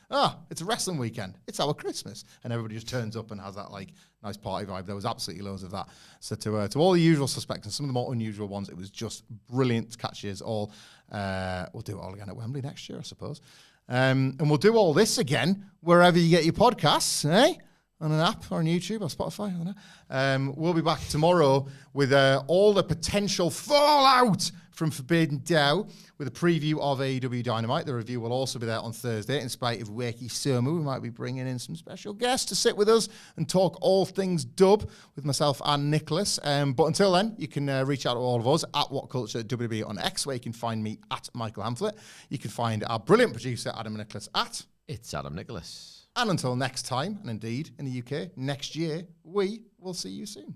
it's a wrestling weekend. It's our Christmas. And everybody just turns up and has that like nice party vibe. There was absolutely loads of that. So to all the usual suspects and some of the more unusual ones, it was just brilliant to catch you all. We'll do it all again at Wembley next year, I suppose. And we'll do all this again wherever you get your podcasts, eh? On an app or on YouTube or Spotify. I don't know. We'll be back tomorrow with all the potential fallout from Forbidden Dow with a preview of AEW Dynamite. The review will also be there on Thursday. In spite of Wakey Somu, we might be bringing in some special guests to sit with us and talk all things dub with myself and Nicholas. But until then, you can reach out to all of us at WhatCulture WWE on X, where you can find me at Michael Hamflett. You can find our brilliant producer, Adam Nicholas, at It's Adam Nicholas. And until next time, and indeed in the UK, next year, we will see you soon.